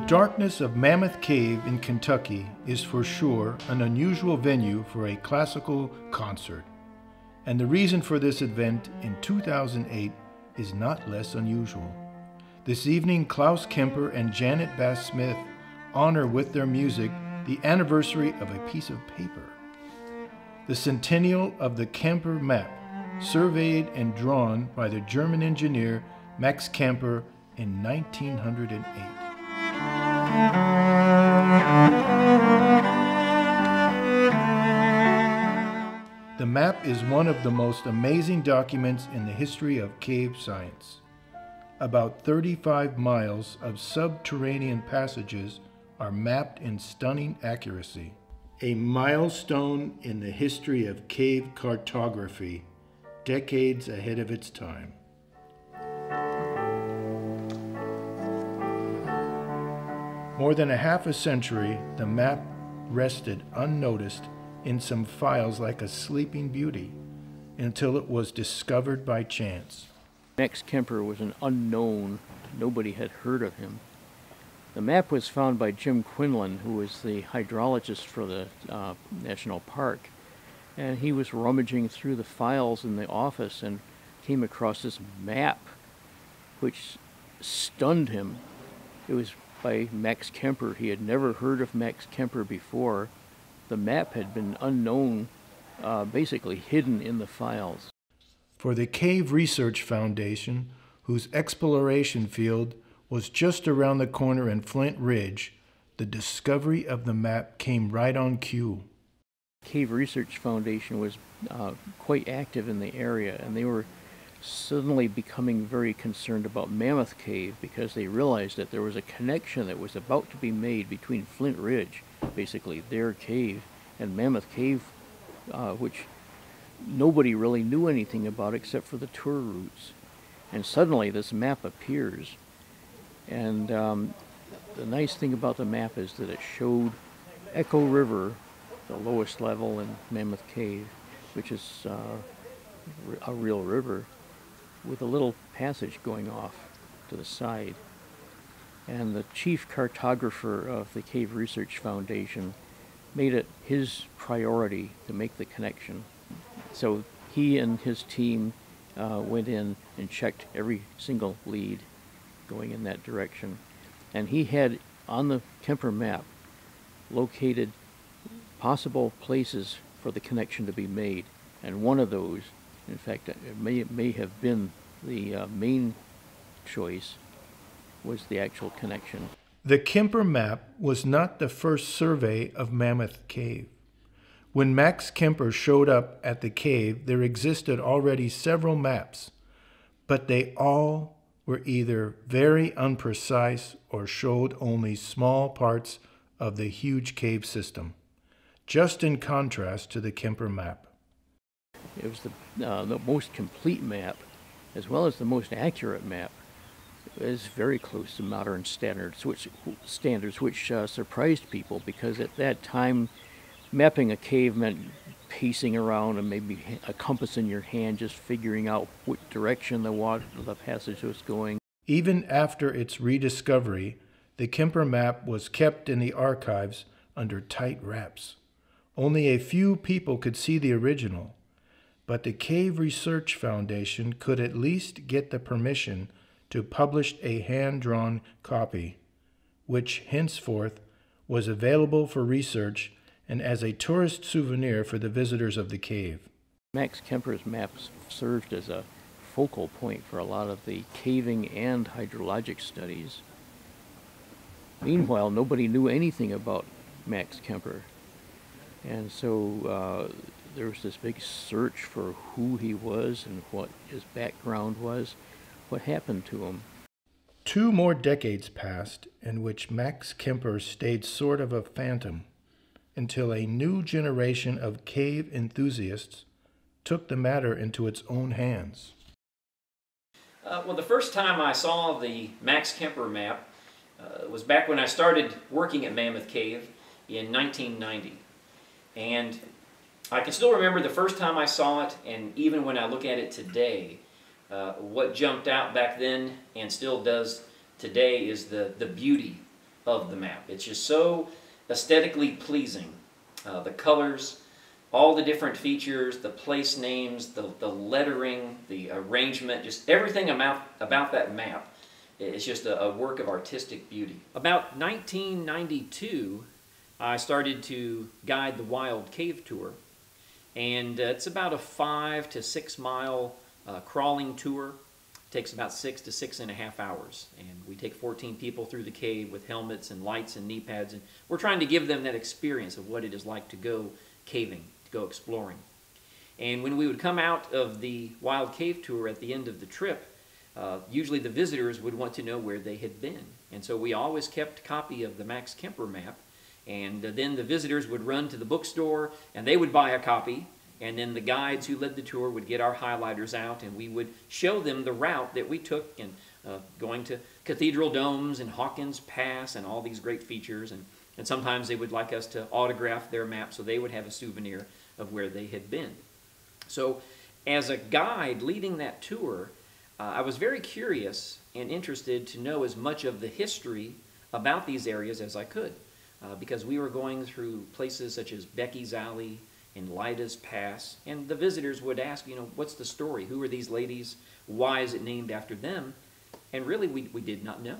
darkness of Mammoth Cave in Kentucky is for sure an unusual venue for a classical concert. And the reason for this event in 2008 is not less unusual. This evening, Klaus Kaemper and Janet Bass-Smith honor with their music the anniversary of a piece of paper. The centennial of the Kaemper map, surveyed and drawn by the German engineer Max Kaemper in 1908. The map is one of the most amazing documents in the history of cave science. About 35 miles of subterranean passages are mapped in stunning accuracy. A milestone in the history of cave cartography, decades ahead of its time. More than a half a century, the map rested unnoticed in some files like a sleeping beauty until it was discovered by chance. Max Kaemper was an unknown. Nobody had heard of him. The map was found by Jim Quinlan, who was the hydrologist for the national park. And he was rummaging through the files in the office and came across this map, which stunned him. It was by Max Kaemper. He had never heard of Max Kaemper before. The map had been unknown, basically hidden in the files. For the Cave Research Foundation, whose exploration field was just around the corner in Flint Ridge, the discovery of the map came right on cue. Cave Research Foundation was quite active in the area, and they were suddenly becoming very concerned about Mammoth Cave because they realized that there was a connection that was about to be made between Flint Ridge, basically their cave, and Mammoth Cave, which nobody really knew anything about except for the tour routes. And suddenly this map appears. And the nice thing about the map is that it showed Echo River, the lowest level in Mammoth Cave, which is a real river, with a little passage going off to the side. And the chief cartographer of the Cave Research Foundation made it his priority to make the connection. So he and his team went in and checked every single lead going in that direction. And he had, on the Kaemper map, located possible places for the connection to be made. And one of those, in fact, it may have been the main choice, was the actual connection. The Kaemper map was not the first survey of Mammoth Cave. When Max Kaemper showed up at the cave, there existed already several maps, but they all were either very imprecise or showed only small parts of the huge cave system, just in contrast to the Kaemper map. It was the most complete map, as well as the most accurate map. It was very close to modern standards, which surprised people, because at that time, mapping a cave meant pacing around and maybe a compass in your hand, just figuring out which direction the passage was going. Even after its rediscovery, the Kaemper map was kept in the archives under tight wraps. Only a few people could see the original, but the Cave Research Foundation could at least get the permission to publish a hand-drawn copy, which henceforth was available for research and as a tourist souvenir for the visitors of the cave. Max Kaemper's maps served as a focal point for a lot of the caving and hydrologic studies. Meanwhile, nobody knew anything about Max Kaemper, and so there was this big search for who he was and what his background was, what happened to him. 2 more decades passed in which Max Kaemper stayed sort of a phantom, until a new generation of cave enthusiasts took the matter into its own hands. Well, the first time I saw the Max Kaemper map was back when I started working at Mammoth Cave in 1990. And I can still remember the first time I saw it, and even when I look at it today, what jumped out back then and still does today is the beauty of the map. It's just so aesthetically pleasing. The colors, all the different features, the place names, the lettering, the arrangement, just everything about that map is just a work of artistic beauty. About 1992, I started to guide the Wild Cave Tour, and it's about a 5 to 6 mile crawling tour. It takes about 6 to 6.5 hours, and we take 14 people through the cave with helmets and lights and knee pads, and we're trying to give them that experience of what it is like to go caving, to go exploring. And when we would come out of the Wild Cave Tour at the end of the trip, usually the visitors would want to know where they had been. And so we always kept a copy of the Max Kaemper map, and then the visitors would run to the bookstore and they would buy a copy, and then the guides who led the tour would get our highlighters out and we would show them the route that we took, and going to Cathedral Domes and Hawkins Pass and all these great features, and sometimes they would like us to autograph their map so they would have a souvenir of where they had been. So as a guide leading that tour, I was very curious and interested to know as much of the history about these areas as I could, because we were going through places such as Becky's Alley and Lyda's Pass, and the visitors would ask, you know, what's the story? Who are these ladies? Why is it named after them? And really, we did not know.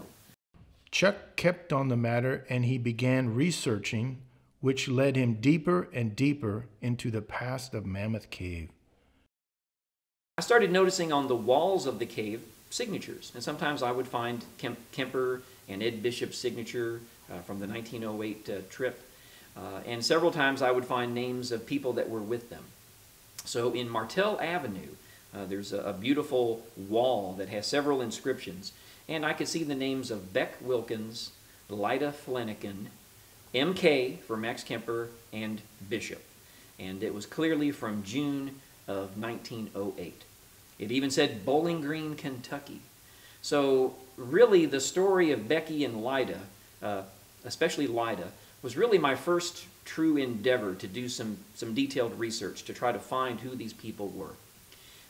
Chuck kept on the matter, and he began researching, which led him deeper and deeper into the past of Mammoth Cave. I started noticing on the walls of the cave signatures, and sometimes I would find Kaemper and Ed Bishop's signature from the 1908 trip, and several times I would find names of people that were with them. So in Martell Avenue, there's a beautiful wall that has several inscriptions, and I could see the names of Beck Wilkins, Lyda Flanagan, M.K. for Max Kaemper, and Bishop. And it was clearly from June of 1908. It even said Bowling Green, Kentucky. So really the story of Becky and Lyda, especially Lyda, was really my first true endeavor to do some detailed research to try to find who these people were.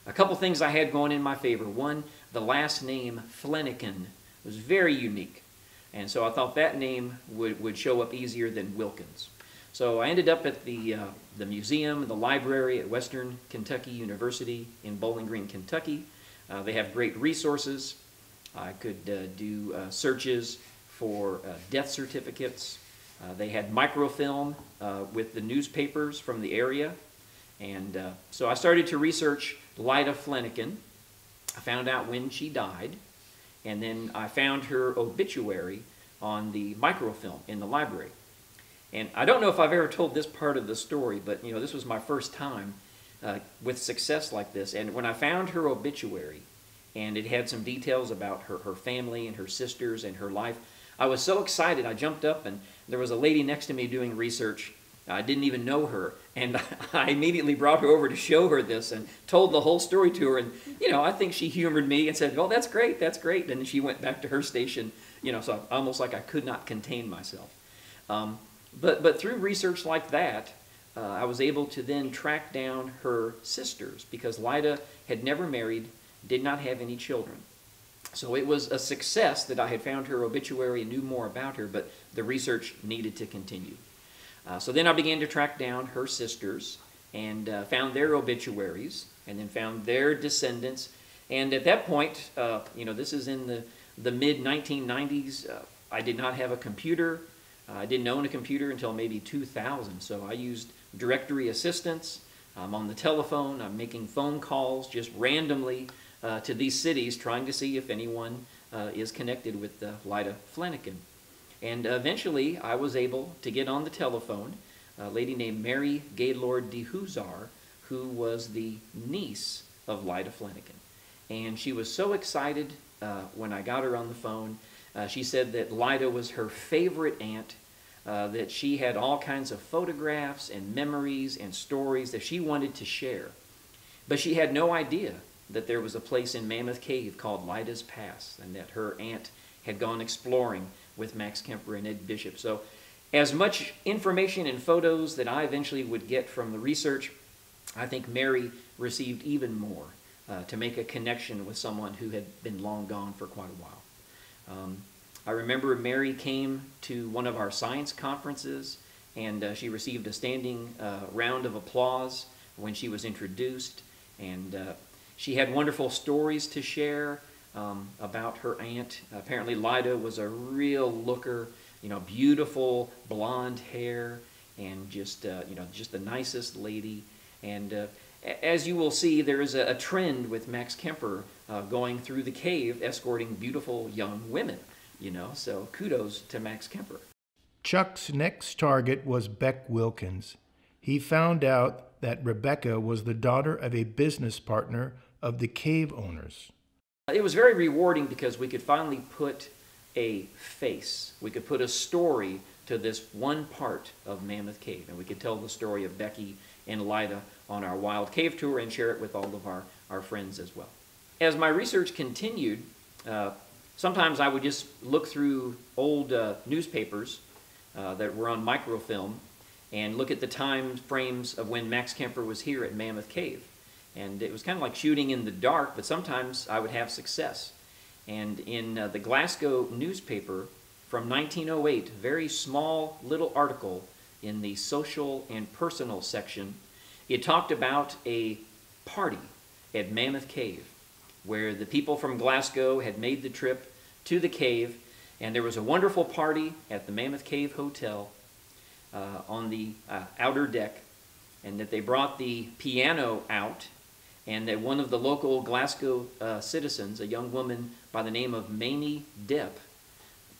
A couple things I had going in my favor. One, the last name Flanagan was very unique, and so I thought that name would show up easier than Wilkins. So I ended up at the museum, the library at Western Kentucky University in Bowling Green, Kentucky. They have great resources. I could do searches for death certificates. They had microfilm with the newspapers from the area. And so I started to research Lyda Flanagan. I found out when she died. And then I found her obituary on the microfilm in the library. And I don't know if I've ever told this part of the story, but you know, this was my first time with success like this. And when I found her obituary, and it had some details about her family and her sisters and her life, I was so excited. I jumped up, and there was a lady next to me doing research. I didn't even know her, and I immediately brought her over to show her this and told the whole story to her. And you know, I think she humored me and said, "Well, that's great, that's great." And then she went back to her station. You know, so almost like I could not contain myself. But through research like that, I was able to then track down her sisters, because Lyda had never married, did not have any children. So it was a success that I had found her obituary and knew more about her, but the research needed to continue. So then I began to track down her sisters and found their obituaries, and then found their descendants. And at that point, you know, this is in the mid-1990s, I did not have a computer. I didn't own a computer until maybe 2000, so I used directory assistance. I'm on the telephone. I'm making phone calls just randomly to these cities, trying to see if anyone is connected with Lyda Flanagan. And eventually, I was able to get on the telephone a lady named Mary Gaylord de Huzar, who was the niece of Lyda Flanagan. And she was so excited when I got her on the phone. She said that Lyda was her favorite aunt, that she had all kinds of photographs and memories and stories that she wanted to share. But she had no idea that there was a place in Mammoth Cave called Lyda's Pass, and that her aunt had gone exploring with Max Kaemper and Ed Bishop. So as much information and photos that I eventually would get from the research, I think Mary received even more to make a connection with someone who had been long gone for quite a while. I remember Mary came to one of our science conferences, and she received a standing round of applause when she was introduced. And she had wonderful stories to share about her aunt. Apparently Lida was a real looker, you know, beautiful blonde hair, and just you know, just the nicest lady. And as you will see, there is a trend with Max Kaemper going through the cave, escorting beautiful young women, you know, so kudos to Max Kaemper. Chuck's next target was Beck Wilkins. He found out that Rebecca was the daughter of a business partner of the cave owners. It was very rewarding because we could finally put a face, we could put a story to this one part of Mammoth Cave, and we could tell the story of Becky and Lida on our wild cave tour and share it with all of our friends as well. As my research continued, sometimes I would just look through old newspapers that were on microfilm and look at the time frames of when Max Kaemper was here at Mammoth Cave. And it was kind of like shooting in the dark, but sometimes I would have success. And in the Glasgow newspaper from 1908, very small little article in the social and personal section, it talked about a party at Mammoth Cave where the people from Glasgow had made the trip to the cave, and there was a wonderful party at the Mammoth Cave Hotel on the outer deck, and that they brought the piano out, and that one of the local Glasgow citizens, a young woman by the name of Mamie Depp,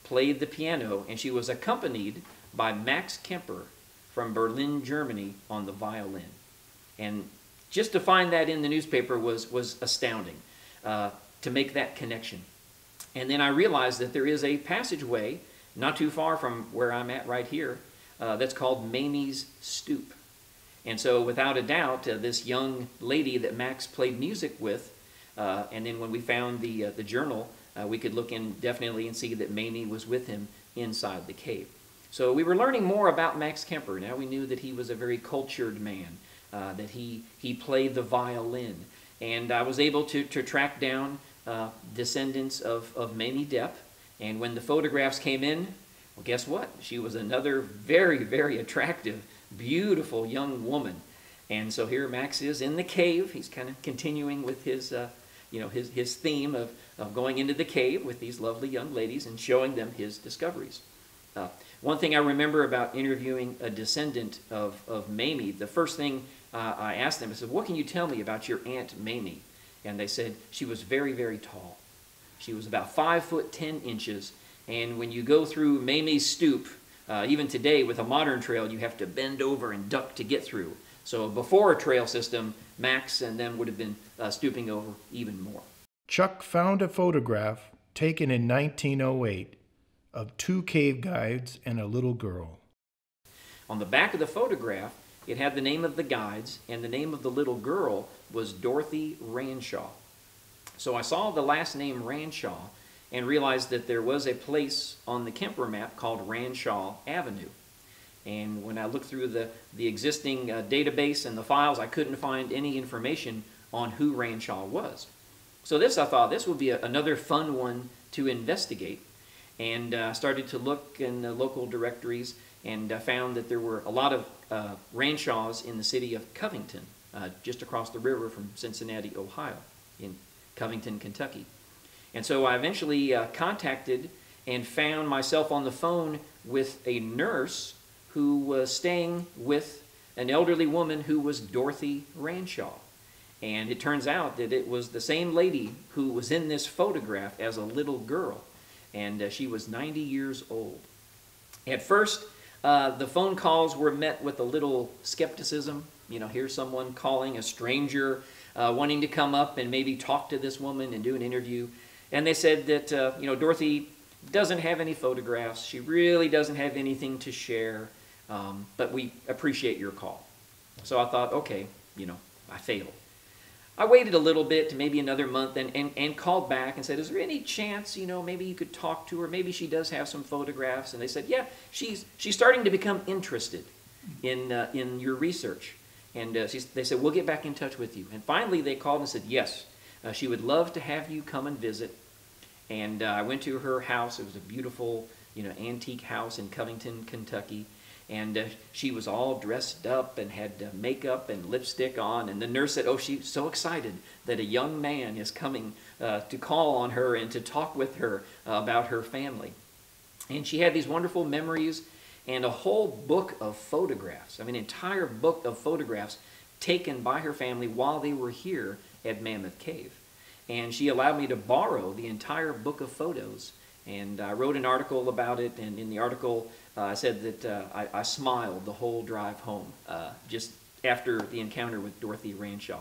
played the piano, and she was accompanied by Max Kaemper from Berlin, Germany, on the violin. And just to find that in the newspaper was astounding, to make that connection. And then I realized that there is a passageway not too far from where I'm at right here that's called Mamie's Stoop. And so without a doubt, this young lady that Max played music with, and then when we found the journal, we could look in definitely and see that Mamie was with him inside the cave. So we were learning more about Max Kaemper. Now we knew that he was a very cultured man, that he played the violin. And I was able to track down descendants of Mamie Depp. And when the photographs came in, well, guess what? She was another very, very attractive, beautiful young woman. And so here Max is in the cave. He's kind of continuing with his, you know, his theme of going into the cave with these lovely young ladies and showing them his discoveries. One thing I remember about interviewing a descendant of Mamie, the first thing I asked them, I said, "What can you tell me about your Aunt Mamie?" And they said she was very, very tall. She was about 5'10", and when you go through Mamie's Stoop, even today with a modern trail, you have to bend over and duck to get through. So before a trail system, Max and them would have been stooping over even more. Chuck found a photograph taken in 1908 of two cave guides and a little girl. On the back of the photograph, it had the name of the guides, and the name of the little girl was Dorothy Ranshaw. So I saw the last name Ranshaw and realized that there was a place on the Kaemper map called Ranshaw Avenue. And when I looked through the existing database and the files, I couldn't find any information on who Ranshaw was. So I thought this would be another fun one to investigate. And I started to look in the local directories, and I found that there were a lot of Ranshaws in the city of Covington, just across the river from Cincinnati, Ohio, in Covington, Kentucky. And so I eventually contacted and found myself on the phone with a nurse who was staying with an elderly woman who was Dorothy Ranshaw. And it turns out that it was the same lady who was in this photograph as a little girl. And she was 90 years old. At first, the phone calls were met with a little skepticism. You know, here's someone calling, a stranger, wanting to come up and maybe talk to this woman and do an interview. And they said that, you know, Dorothy doesn't have any photographs. She really doesn't have anything to share, but we appreciate your call. So I thought, okay, you know, I failed. I waited a little bit, to maybe another month, and called back and said, is there any chance, you know, maybe you could talk to her? Maybe she does have some photographs. And they said, yeah, she's starting to become interested in your research. And they said, we'll get back in touch with you. And finally they called and said, yes, she would love to have you come and visit. And I went to her house. It was a beautiful, antique house in Covington, Kentucky. And she was all dressed up and had makeup and lipstick on. And the nurse said, oh, she's so excited that a young man is coming to call on her and to talk with her about her family. And she had these wonderful memories and a whole book of photographs. I mean, an entire book of photographs taken by her family while they were here at Mammoth Cave. And she allowed me to borrow the entire book of photos. And I wrote an article about it, and in the article I said that I smiled the whole drive home just after the encounter with Dorothy Ranshaw.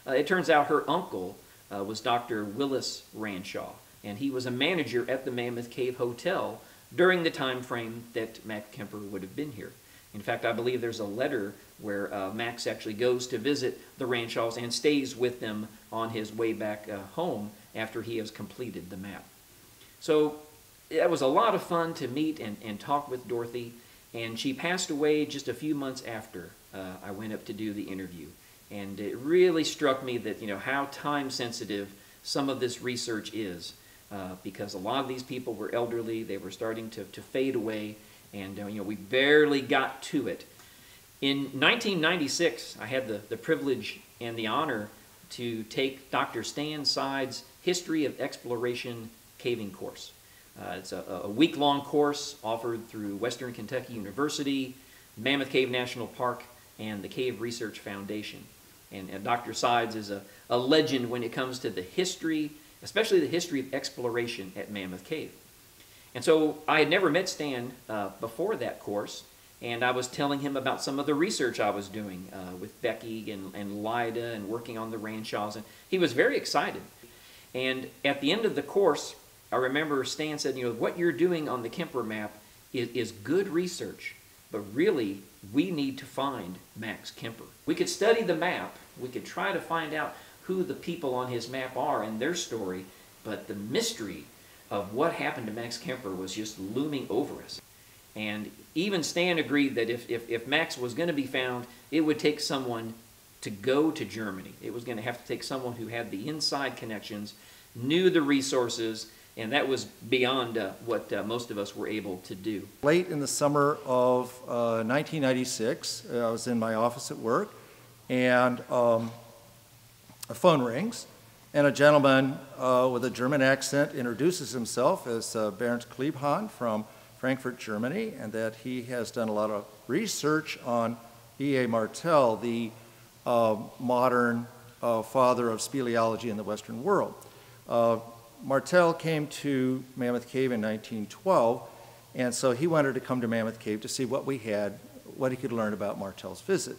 It turns out her uncle was Dr. Willis Ranshaw, and he was a manager at the Mammoth Cave Hotel during the time frame that Max Kaemper would have been here. In fact, I believe there's a letter where Max actually goes to visit the Ranshaws and stays with them on his way back home after he has completed the map. So it was a lot of fun to meet and talk with Dorothy, and she passed away just a few months after I went up to do the interview. And it really struck me that, how time sensitive some of this research is, because a lot of these people were elderly, they were starting to fade away, and we barely got to it. In 1996, I had the privilege and the honor to take Dr. Stan Side's History of Exploration caving course. It's a week-long course offered through Western Kentucky University, Mammoth Cave National Park, and the Cave Research Foundation. And Dr. Sides is a legend when it comes to the history, especially the history of exploration at Mammoth Cave. And so I had never met Stan before that course, and I was telling him about some of the research I was doing with Becky and Lyda and working on the Ranshaws, and he was very excited. And at the end of the course, I remember Stan said, what you're doing on the Kaemper map is good research, but really we need to find Max Kaemper. We could study the map, we could try to find out who the people on his map are and their story, but the mystery of what happened to Max Kaemper was just looming over us. And even Stan agreed that if Max was going to be found, it would take someone to go to Germany. It was going to have to take someone who had the inside connections, knew the resources, and that was beyond what most of us were able to do. Late in the summer of 1996, I was in my office at work, and a phone rings, and a gentleman with a German accent introduces himself as Bernd Kliebhan from Frankfurt, Germany, and that he has done a lot of research on E.A. Martel, the modern father of speleology in the Western world. Martel came to Mammoth Cave in 1912, and so he wanted to come to Mammoth Cave to see what we had, what he could learn about Martel's visit.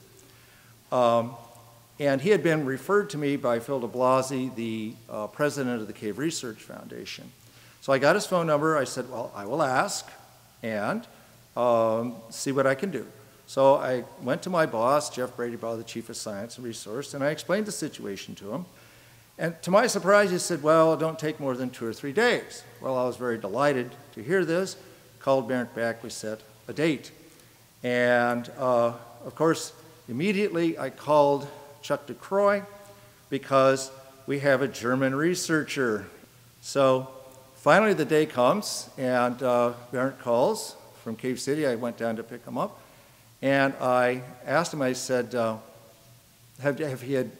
And he had been referred to me by Phil de Blasi, the president of the Cave Research Foundation. So I got his phone number. I said, well, I will ask and see what I can do. So I went to my boss, Jeff Bradybaugh, the chief of science and resource, and I explained the situation to him. And to my surprise, he said, well, it don't take more than 2 or 3 days. Well, I was very delighted to hear this, called Bernd back, we set a date. And of course, immediately I called Chuck DeCroix because we have a German researcher. So finally the day comes, and Bernd calls from Cave City. I went down to pick him up, and I asked him, I said, have he had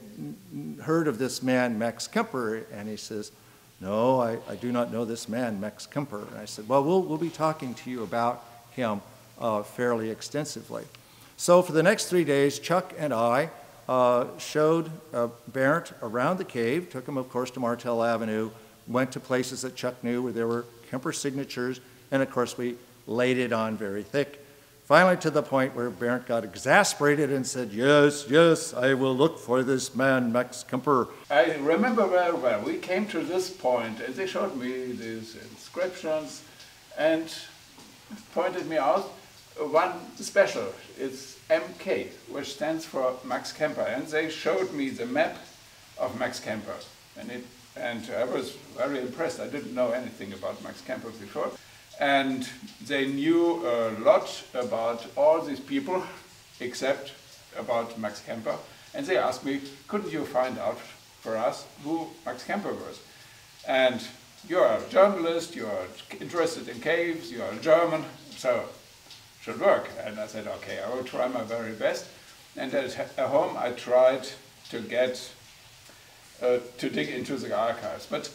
heard of this man, Max Kaemper? And he says, no, I do not know this man, Max Kaemper. And I said, well, we'll be talking to you about him fairly extensively. So for the next 3 days, Chuck and I showed Bernd around the cave, took him, of course, to Martel Avenue, went to places that Chuck knew where there were Kaemper signatures, and of course we laid it on very thick. Finally to the point where Bernd got exasperated and said, yes, yes, I will look for this man, Max Kaemper. I remember very well. We came to this point, and they showed me these inscriptions and pointed me out one special. It's MK, which stands for Max Kaemper. And they showed me the map of Max Kaemper. And I was very impressed. I didn't know anything about Max Kaemper before. And they knew a lot about all these people, except about Max Kaemper. And they asked me, couldn't you find out for us who Max Kaemper was? And you are a journalist, you are interested in caves, you are German, so should work. And I said, okay, I will try my very best. And at home I tried to get, to dig into the archives. But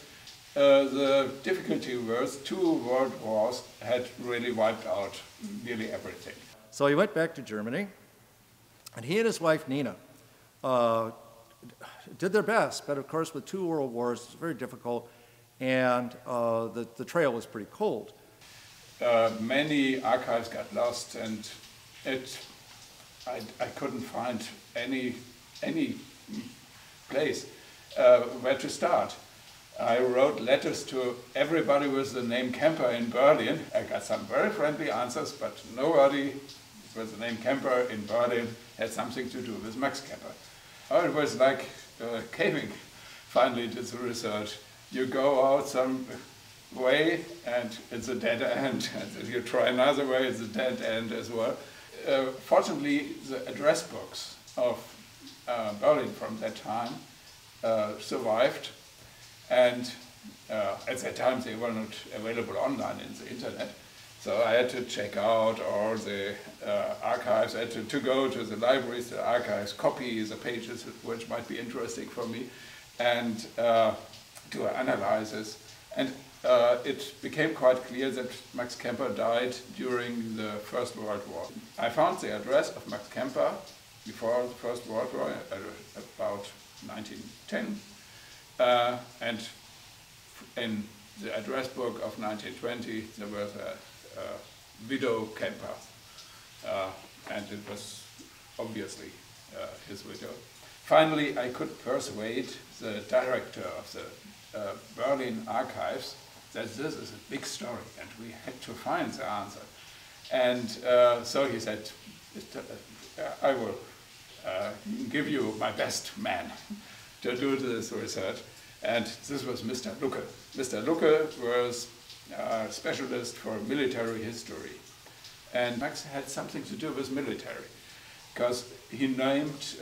the difficulty was 2 world wars had really wiped out nearly everything. So he went back to Germany, and he and his wife Nina did their best, but of course with 2 world wars it's very difficult, and the trail was pretty cold. Many archives got lost, and I couldn't find any place where to start. I wrote letters to everybody with the name Kämper in Berlin. I got some very friendly answers, but nobody with the name Kämper in Berlin had something to do with Max Kämper. Oh, it was like caving. Finally did the research. You go out some way and it's a dead end, and you try another way, it's a dead end as well. Fortunately, the address books of Berlin from that time survived, and at that time they were not available online in the internet, so I had to check out all the archives. I had to go to the libraries, the archives, copy the pages which might be interesting for me, and do analysis. And it became quite clear that Max Kämper died during the First World War. I found the address of Max Kämper before the First World War, about 1910, and in the address book of 1920 there was a widow Kämper, and it was obviously his widow. Finally, I could persuade the director of the Berlin archives that this is a big story and we had to find the answer. And so he said, I will give you my best man to do this research. And this was Mr. Lucke. Mr. Lucke was a specialist for military history. And Max had something to do with military, because he named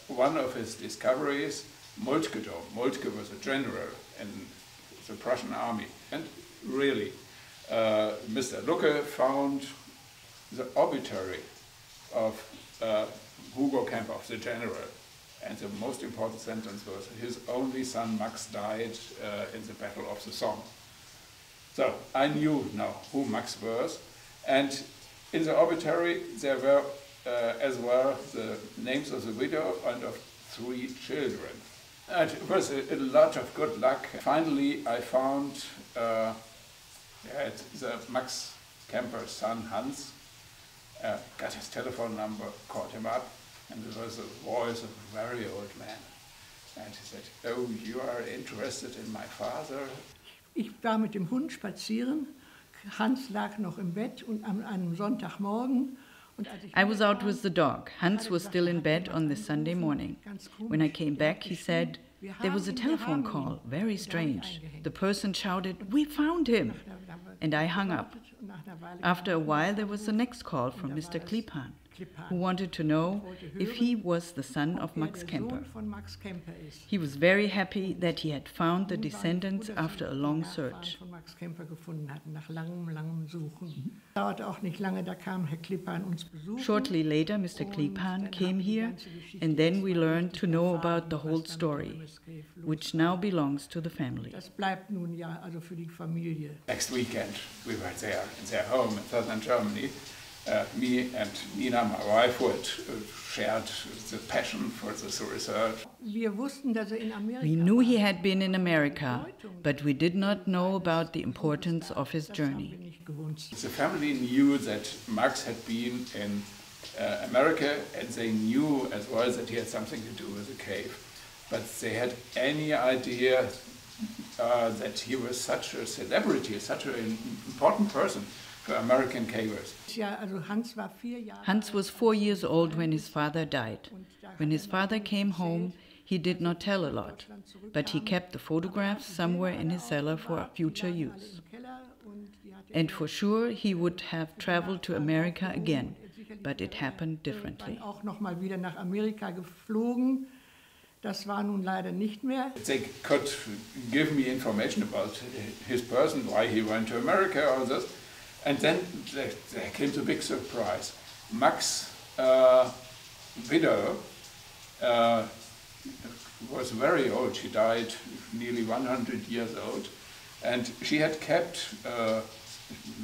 one of his discoveries Moltke Dome. Moltke was a general in the Prussian army. And really, Mr. Lucke found the obituary of Hugo Kämper, of the general. And the most important sentence was, his only son Max died in the Battle of the Somme. So I knew now who Max was. And in the obituary there were as well the names of the widow and of 3 children. And it was a lot of good luck. Finally, I found the Max Kämper's son, Hans, got his telephone number, called him up, and it was the voice of a very old man. And he said, oh, you are interested in my father? Ich war mit dem Hund spazieren. Hans lag noch im Bett und an einem Sonntagmorgen. I was out with the dog. Hans was still in bed on this Sunday morning. When I came back, he said, there was a telephone call, very strange. The person shouted, we found him! And I hung up. After a while, there was the next call from Mr. Kliebhan, who wanted to know if he was the son of Max Kämper. He was very happy that he had found the descendants after a long search. Shortly later, Mr. Kliebhan came here, and then we learned to know about the whole story, which now belongs to the family. Next weekend, we were there in their home in southern Germany. Me and Nina, my wife, who had shared the passion for this research. We knew he had been in America, but we did not know about the importance of his journey. The family knew that Max had been in America, and they knew as well that he had something to do with the cave. But they had any idea that he was such a celebrity, such an important person for American cavers. Hans was 4 years old when his father died. When his father came home, he did not tell a lot, but he kept the photographs somewhere in his cellar for future use. And for sure he would have traveled to America again, but it happened differently. Das war nun leider nicht mehr. They could give me information about his person, why he went to America, all this. And then there came the big surprise. Max' widow was very old. She died nearly 100 years old. And she had kept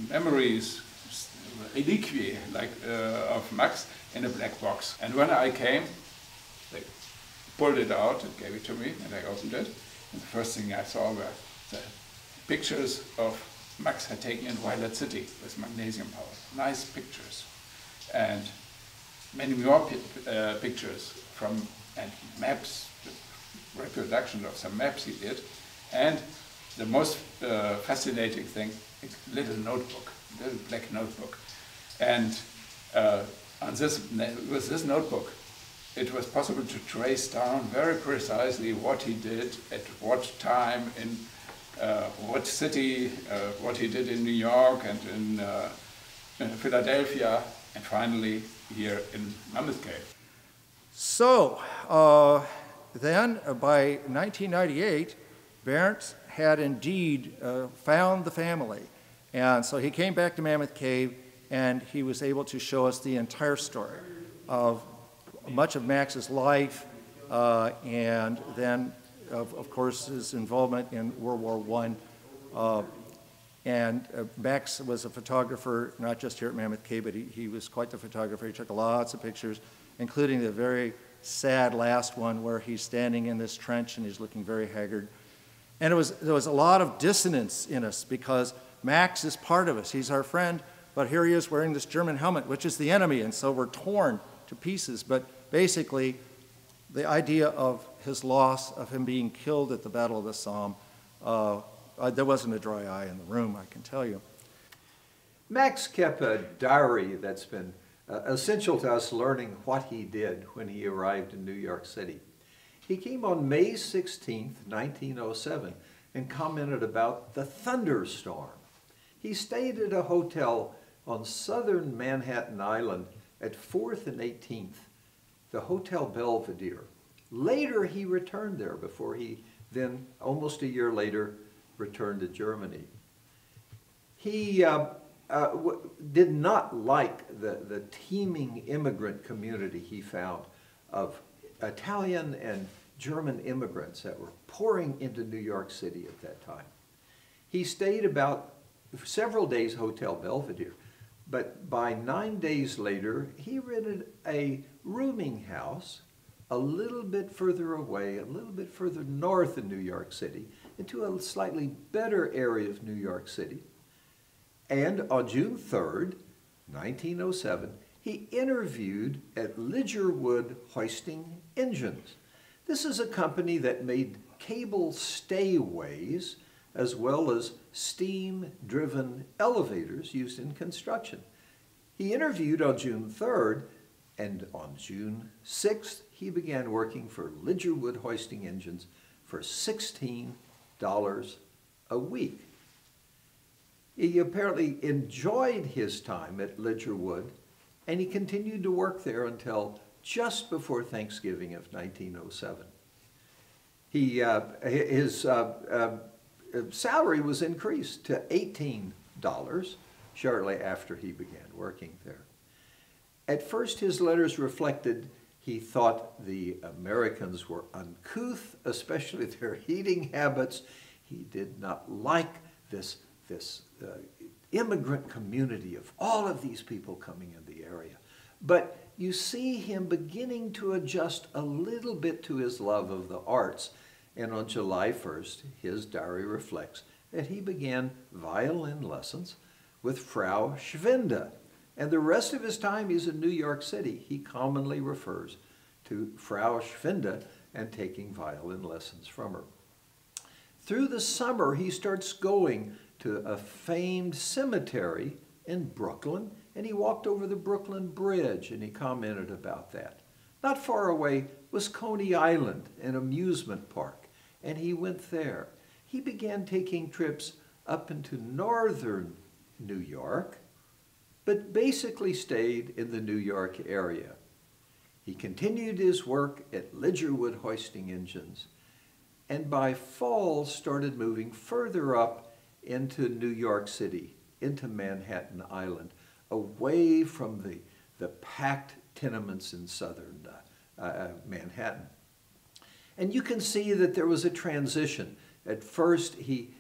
memories, reliquie, like of Max in a black box. And when I came, they pulled it out and gave it to me, and I opened it. And the first thing I saw were the pictures of Max had taken in Violet City with magnesium power. Nice pictures. And many more pictures from, and maps, reproduction of some maps he did. And the most fascinating thing, a little notebook, a little black notebook. And with this notebook, it was possible to trace down very precisely what he did, at what time, in what city, what he did in New York and in Philadelphia, and finally here in Mammoth Cave. So then by 1998, Bernd had indeed found the family. And so he came back to Mammoth Cave and he was able to show us the entire story of much of Max's life and then, of course, his involvement in World War I. Max was a photographer, not just here at Mammoth Cave, but he was quite the photographer. He took lots of pictures, including the very sad last one where he's standing in this trench and he's looking very haggard. And there was a lot of dissonance in us because Max is part of us. He's our friend, but here he is wearing this German helmet, which is the enemy, and so we're torn to pieces. But basically, the idea of his loss, of him being killed at the Battle of the Somme, there wasn't a dry eye in the room, I can tell you. Max kept a diary that's been essential to us learning what he did when he arrived in New York City. He came on May 16th, 1907, and commented about the thunderstorm. He stayed at a hotel on southern Manhattan Island at 4th and 18th, the Hotel Belvedere. Later, he returned there before he then, almost a year later, returned to Germany. He did not like the teeming immigrant community he found of Italian and German immigrants that were pouring into New York City at that time. He stayed about several days Hotel Belvedere, but by 9 days later, he rented a rooming house a little bit further away, a little bit further north in New York City, into a slightly better area of New York City. And on June 3rd, 1907, he interviewed at Lidgerwood Hoisting Engines. This is a company that made cable stayways as well as steam-driven elevators used in construction. He interviewed on June 3rd, and on June 6th, he began working for Lidgerwood Hoisting Engines for $16 a week. He apparently enjoyed his time at Lidgerwood, and he continued to work there until just before Thanksgiving of 1907. His salary was increased to $18 shortly after he began working there. At first, his letters reflected he thought the Americans were uncouth, especially their eating habits. He did not like this immigrant community of all of these people coming in the area. But you see him beginning to adjust a little bit to his love of the arts. And on July 1st, his diary reflects that he began violin lessons with Frau Schwinde. And the rest of his time he's in New York City. He commonly refers to Frau Schwinde and taking violin lessons from her. Through the summer, he starts going to a famed cemetery in Brooklyn, and he walked over the Brooklyn Bridge, and he commented about that. Not far away was Coney Island, an amusement park, and he went there. He began taking trips up into northern New York, but basically stayed in the New York area. He continued his work at Lidgerwood hoisting engines, and by fall started moving further up into New York City, into Manhattan Island, away from the packed tenements in southern Manhattan. And you can see that there was a transition. At first, he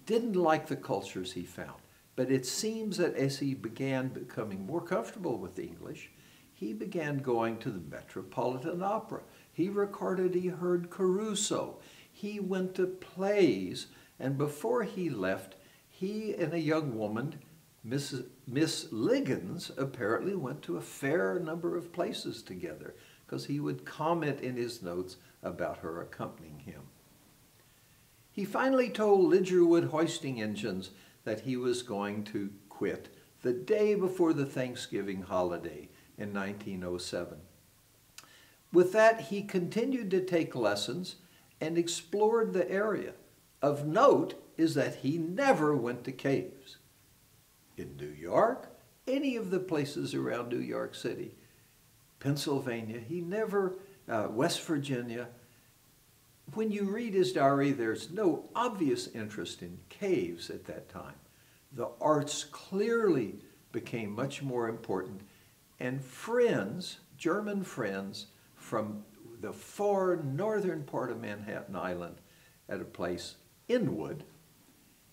didn't like the cultures he found, but it seems that as he began becoming more comfortable with English, he began going to the Metropolitan Opera. He heard Caruso. He went to plays, and before he left, he and a young woman, Miss Liggins, apparently went to a fair number of places together, because he would comment in his notes about her accompanying him. He finally told Lidgerwood hoisting engines that he was going to quit the day before the Thanksgiving holiday in 1907. With that, he continued to take lessons and explored the area. Of note is that he never went to caves. In New York, any of the places around New York City, Pennsylvania, he never, West Virginia. When you read his diary, there's no obvious interest in caves at that time. The arts clearly became much more important, and friends, German friends from the far northern part of Manhattan Island at a place, Inwood,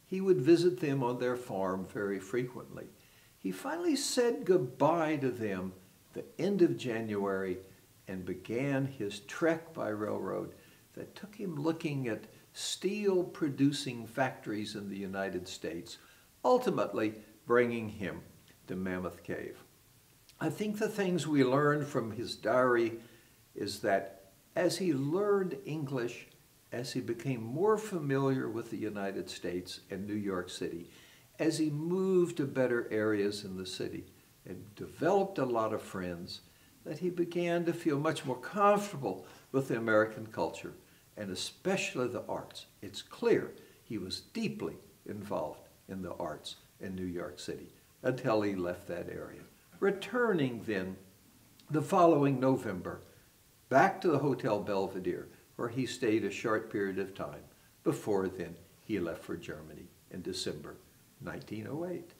he would visit them on their farm very frequently. He finally said goodbye to them the end of January and began his trek by railroad that took him looking at steel-producing factories in the United States, ultimately bringing him to Mammoth Cave. I think the things we learned from his diary is that as he learned English, as he became more familiar with the United States and New York City, as he moved to better areas in the city and developed a lot of friends, that he began to feel much more comfortable with the American culture, and especially the arts. It's clear he was deeply involved in the arts in New York City until he left that area. Returning then the following November back to the Hotel Belvedere, where he stayed a short period of time before then he left for Germany in December 1908.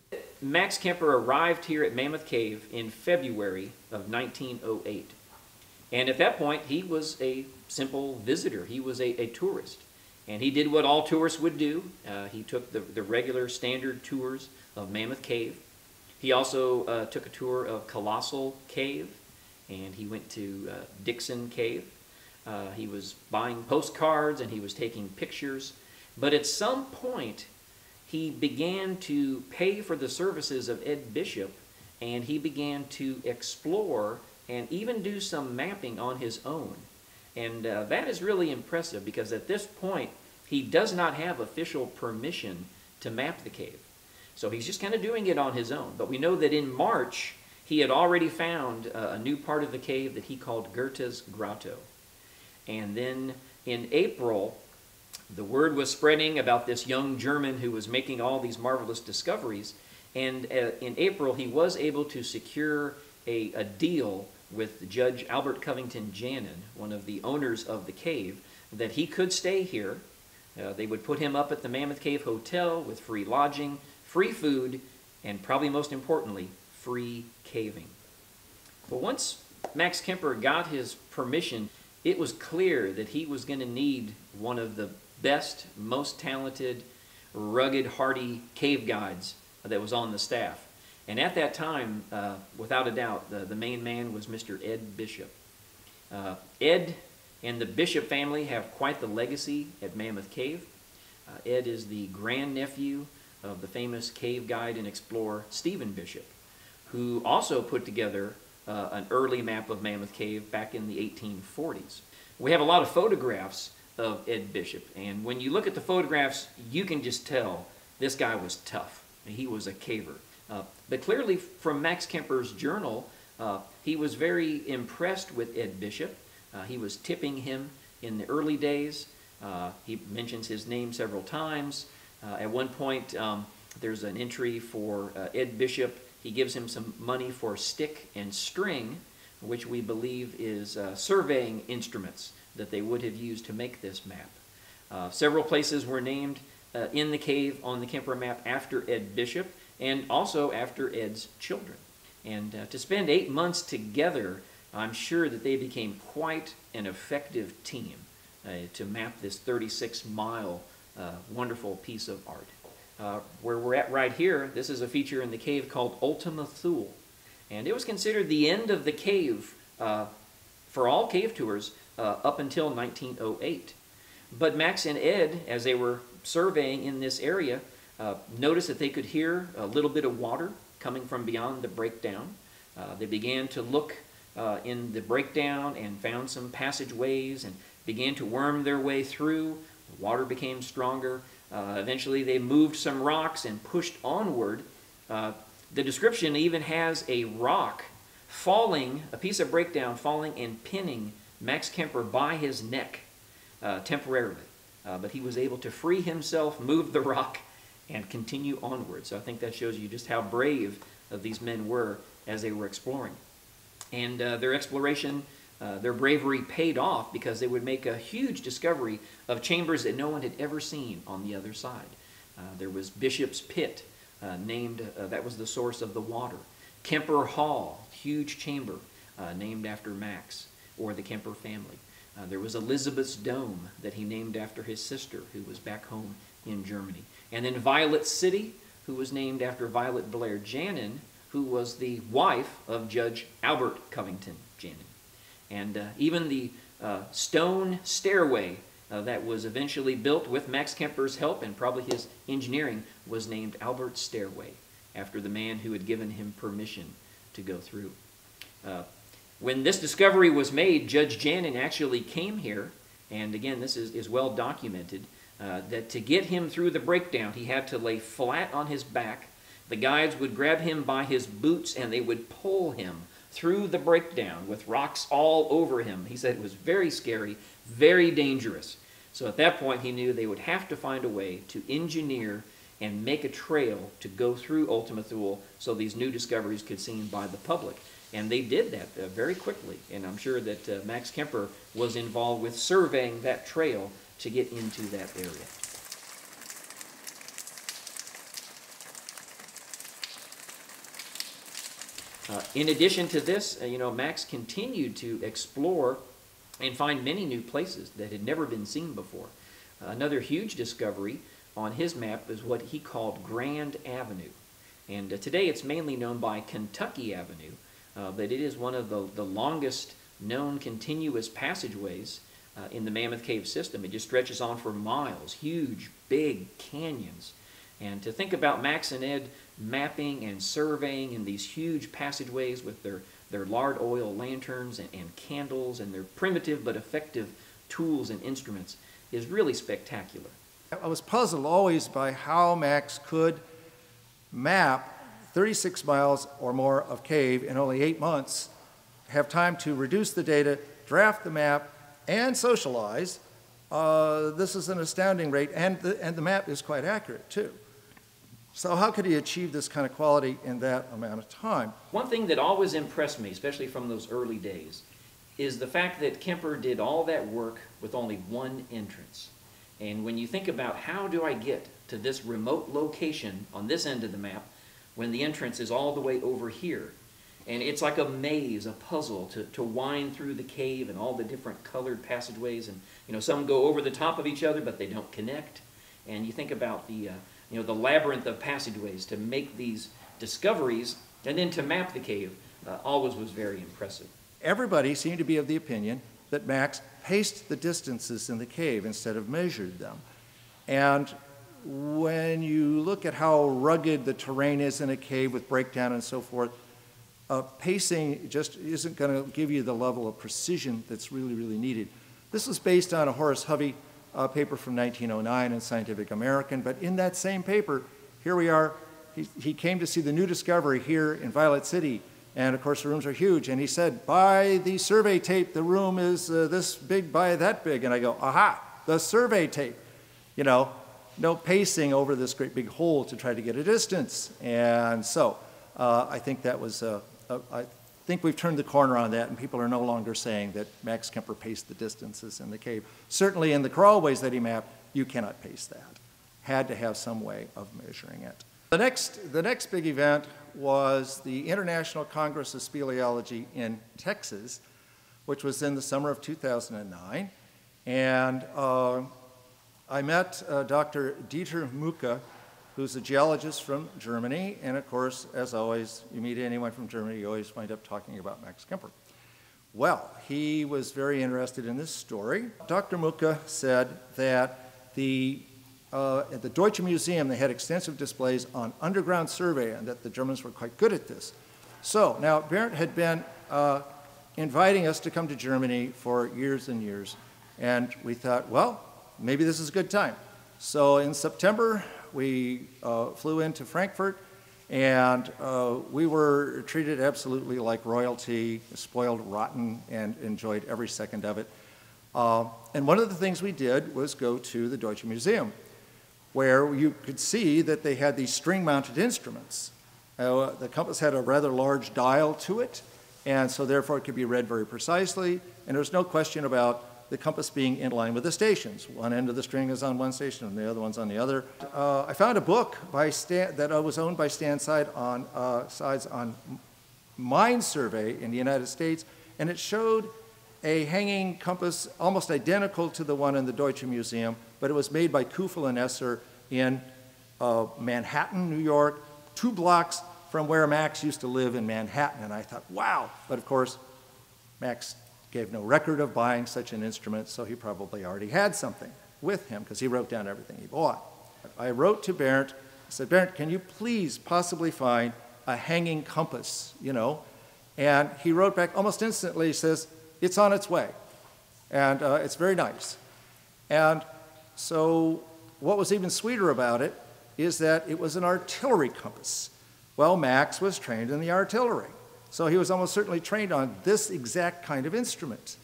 Max Kaemper arrived here at Mammoth Cave in February of 1908. And at that point, he was a simple visitor. He was a tourist. And he did what all tourists would do. He took the regular standard tours of Mammoth Cave. He also took a tour of Colossal Cave, and he went to Dixon Cave. He was buying postcards and he was taking pictures. But at some point, he began to pay for the services of Ed Bishop, and he began to explore and even do some mapping on his own. And that is really impressive, because at this point, he does not have official permission to map the cave. So he's just kind of doing it on his own. But we know that in March, he had already found a new part of the cave that he called Goethe's Grotto. And then in April, the word was spreading about this young German who was making all these marvelous discoveries. And in April, he was able to secure a deal with Judge Albert Covington Janin, one of the owners of the cave, that he could stay here. They would put him up at the Mammoth Cave Hotel with free lodging, free food, and probably most importantly, free caving. But once Max Kaemper got his permission, it was clear that he was going to need one of the best, most talented, rugged, hardy cave guides that was on the staff. And at that time, without a doubt, the main man was Mr. Ed Bishop. Ed and the Bishop family have quite the legacy at Mammoth Cave. Ed is the grandnephew of the famous cave guide and explorer Stephen Bishop, who also put together an early map of Mammoth Cave back in the 1840s. We have a lot of photographs of Ed Bishop, and when you look at the photographs, you can just tell this guy was tough. He was a caver. But clearly from Max Kaemper's journal, he was very impressed with Ed Bishop. He was tipping him in the early days. He mentions his name several times. At one point, there's an entry for Ed Bishop. He gives him some money for stick and string which we believe is surveying instruments that they would have used to make this map. Several places were named in the cave on the Kämper map after Ed Bishop and also after Ed's children. And to spend 8 months together, I'm sure that they became quite an effective team to map this 36-mile wonderful piece of art. Where we're at right here, this is a feature in the cave called Ultima Thule. And it was considered the end of the cave for all cave tours up until 1908. But Max and Ed, as they were surveying in this area, noticed that they could hear a little bit of water coming from beyond the breakdown. They began to look in the breakdown and found some passageways and began to worm their way through. The water became stronger. Eventually they moved some rocks and pushed onward. The description even has a rock falling, a piece of breakdown falling and pinning Max Kämper by his neck temporarily. But he was able to free himself, move the rock, and continue onward. So I think that shows you just how brave these men were as they were exploring. And their exploration, their bravery paid off because they would make a huge discovery of chambers that no one had ever seen on the other side. There was Bishop's Pit, that was the source of the water. Kämper Hall, huge chamber named after Max or the Kämper family. There was Elizabeth's Dome that he named after his sister who was back home in Germany. And then Violet City, who was named after Violet Blair Janin, who was the wife of Judge Albert Covington Janin. And even the stone stairway that was eventually built with Max Kämper's help and probably his engineering was named Albert's Stairway, after the man who had given him permission to go through. When this discovery was made, Judge Janin actually came here, and again, this is well documented, that to get him through the breakdown, he had to lay flat on his back. The guides would grab him by his boots and they would pull him through the breakdown with rocks all over him. He said it was very scary, very dangerous. So at that point he knew they would have to find a way to engineer and make a trail to go through Ultima Thule so these new discoveries could be seen by the public. And they did that very quickly. And I'm sure that Max Kämper was involved with surveying that trail to get into that area. In addition to this, Max continued to explore and find many new places that had never been seen before. Another huge discovery on his map is what he called Grand Avenue. And today it's mainly known by Kentucky Avenue, but it is one of the longest known continuous passageways in the Mammoth Cave system. It just stretches on for miles, huge, big canyons. And to think about Max and Ed mapping and surveying in these huge passageways with their lard oil lanterns and candles and their primitive but effective tools and instruments is really spectacular. I was puzzled always by how Max could map 36 miles or more of cave in only 8 months, have time to reduce the data, draft the map, and socialize. This is an astounding rate, and the map is quite accurate too. So how could he achieve this kind of quality in that amount of time? One thing that always impressed me, especially from those early days, is the fact that Kämper did all that work with only one entrance. And when you think about how do I get to this remote location on this end of the map when the entrance is all the way over here, and it's like a maze, a puzzle to wind through the cave and all the different colored passageways, and some go over the top of each other but they don't connect. And you think about the labyrinth of passageways to make these discoveries and then to map the cave always was very impressive. Everybody seemed to be of the opinion that Max paced the distances in the cave instead of measured them. And when you look at how rugged the terrain is in a cave with breakdown and so forth, pacing just isn't going to give you the level of precision that's really, really needed. This was based on a Horace Hovey paper from 1909 in Scientific American, but in that same paper, here we are, he came to see the new discovery here in Violet City, and of course the rooms are huge, and he said, by the survey tape, the room is this big by that big, and I go, aha, the survey tape. No pacing over this great big hole to try to get a distance, and so I think that was, I think we've turned the corner on that, and people are no longer saying that Max Kaemper paced the distances in the cave. Certainly in the crawlways that he mapped, you cannot pace that. Had to have some way of measuring it. The next big event was the International Congress of Speleology in Texas, which was in the summer of 2009. And I met Dr. Dieter Mucke, who's a geologist from Germany. And of course, as always, you meet anyone from Germany, you always wind up talking about Max Kaemper. Well, he was very interested in this story. Dr. Mucke said that at the Deutsche Museum, they had extensive displays on underground survey and that the Germans were quite good at this. So now Bernd had been inviting us to come to Germany for years and years. And we thought, well, maybe this is a good time. So in September, we flew into Frankfurt, and we were treated absolutely like royalty, spoiled rotten, and enjoyed every second of it. And one of the things we did was go to the Deutsche Museum, where you could see that they had these string-mounted instruments. The compass had a rather large dial to it, and so therefore it could be read very precisely, and there's no question about the compass being in line with the stations. One end of the string is on one station and the other one's on the other. I found a book by that was owned by Stan Sides on mine survey in the United States, and it showed a hanging compass almost identical to the one in the Deutsche Museum, but it was made by Kufel and Esser in Manhattan, New York, 2 blocks from where Max used to live in Manhattan. And I thought, wow. But of course, Max gave no record of buying such an instrument, so he probably already had something with him because he wrote down everything he bought. I wrote to Bernd, I said, Bernd, can you please possibly find a hanging compass, you know? And he wrote back almost instantly, he says, it's on its way. And it's very nice. And so what was even sweeter about it is that it was an artillery compass. Well, Max was trained in the artillery. So he was almost certainly trained on this exact kind of instrument.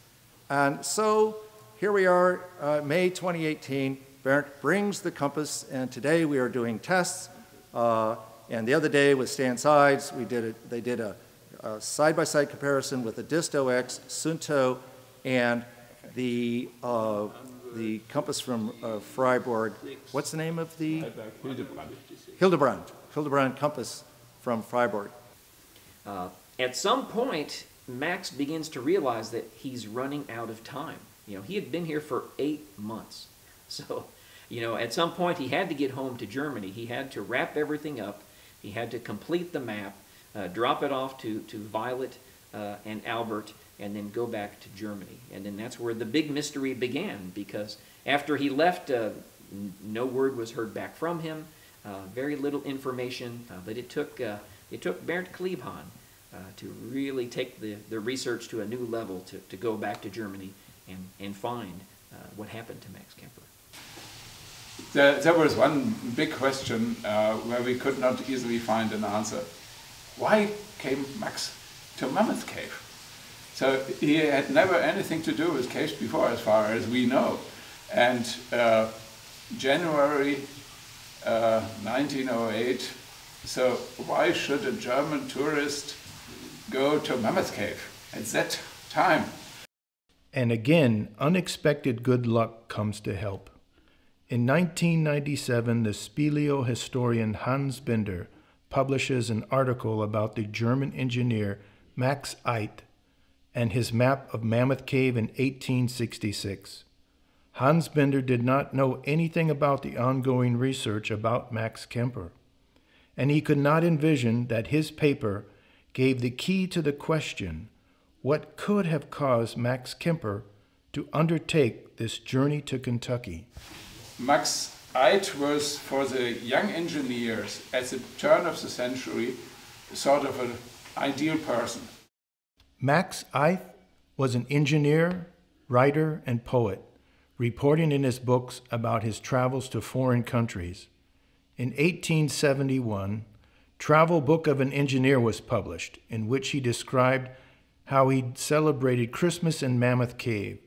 And so here we are, May 2018, Bernd brings the compass, and today we are doing tests. And the other day with Stan Sides, they did a side-by-side comparison with the Disto X, Sunto, and the compass from Freiburg. What's the name of the? Hildebrand compass from Freiburg. At some point, Max begins to realize that he's running out of time. You know, he had been here for 8 months. So, you know, at some point he had to get home to Germany. He had to wrap everything up. He had to complete the map, drop it off to Violet and Albert, and then go back to Germany. And then that's where the big mystery began, because after he left, no word was heard back from him, very little information, but it took Bernd Kliebhan to really take the research to a new level to go back to Germany and find what happened to Max Kaemper. There was one big question where we could not easily find an answer. Why came Max to Mammoth Cave? So he had never anything to do with caves before, as far as we know. And January 1908, so why should a German tourist go to Mammoth Cave at that time? And again, unexpected good luck comes to help. In 1997, the Speleo-Historian Hans Binder publishes an article about the German engineer Max Kaemper and his map of Mammoth Cave in 1866. Hans Binder did not know anything about the ongoing research about Max Kaemper, and he could not envision that his paper gave the key to the question, what could have caused Max Kaemper to undertake this journey to Kentucky? Max Kaemper was, for the young engineers at the turn of the century, sort of an ideal person. Max Kaemper was an engineer, writer, and poet, reporting in his books about his travels to foreign countries. In 1871, Travel Book of an Engineer was published, in which he described how he celebrated Christmas in Mammoth Cave.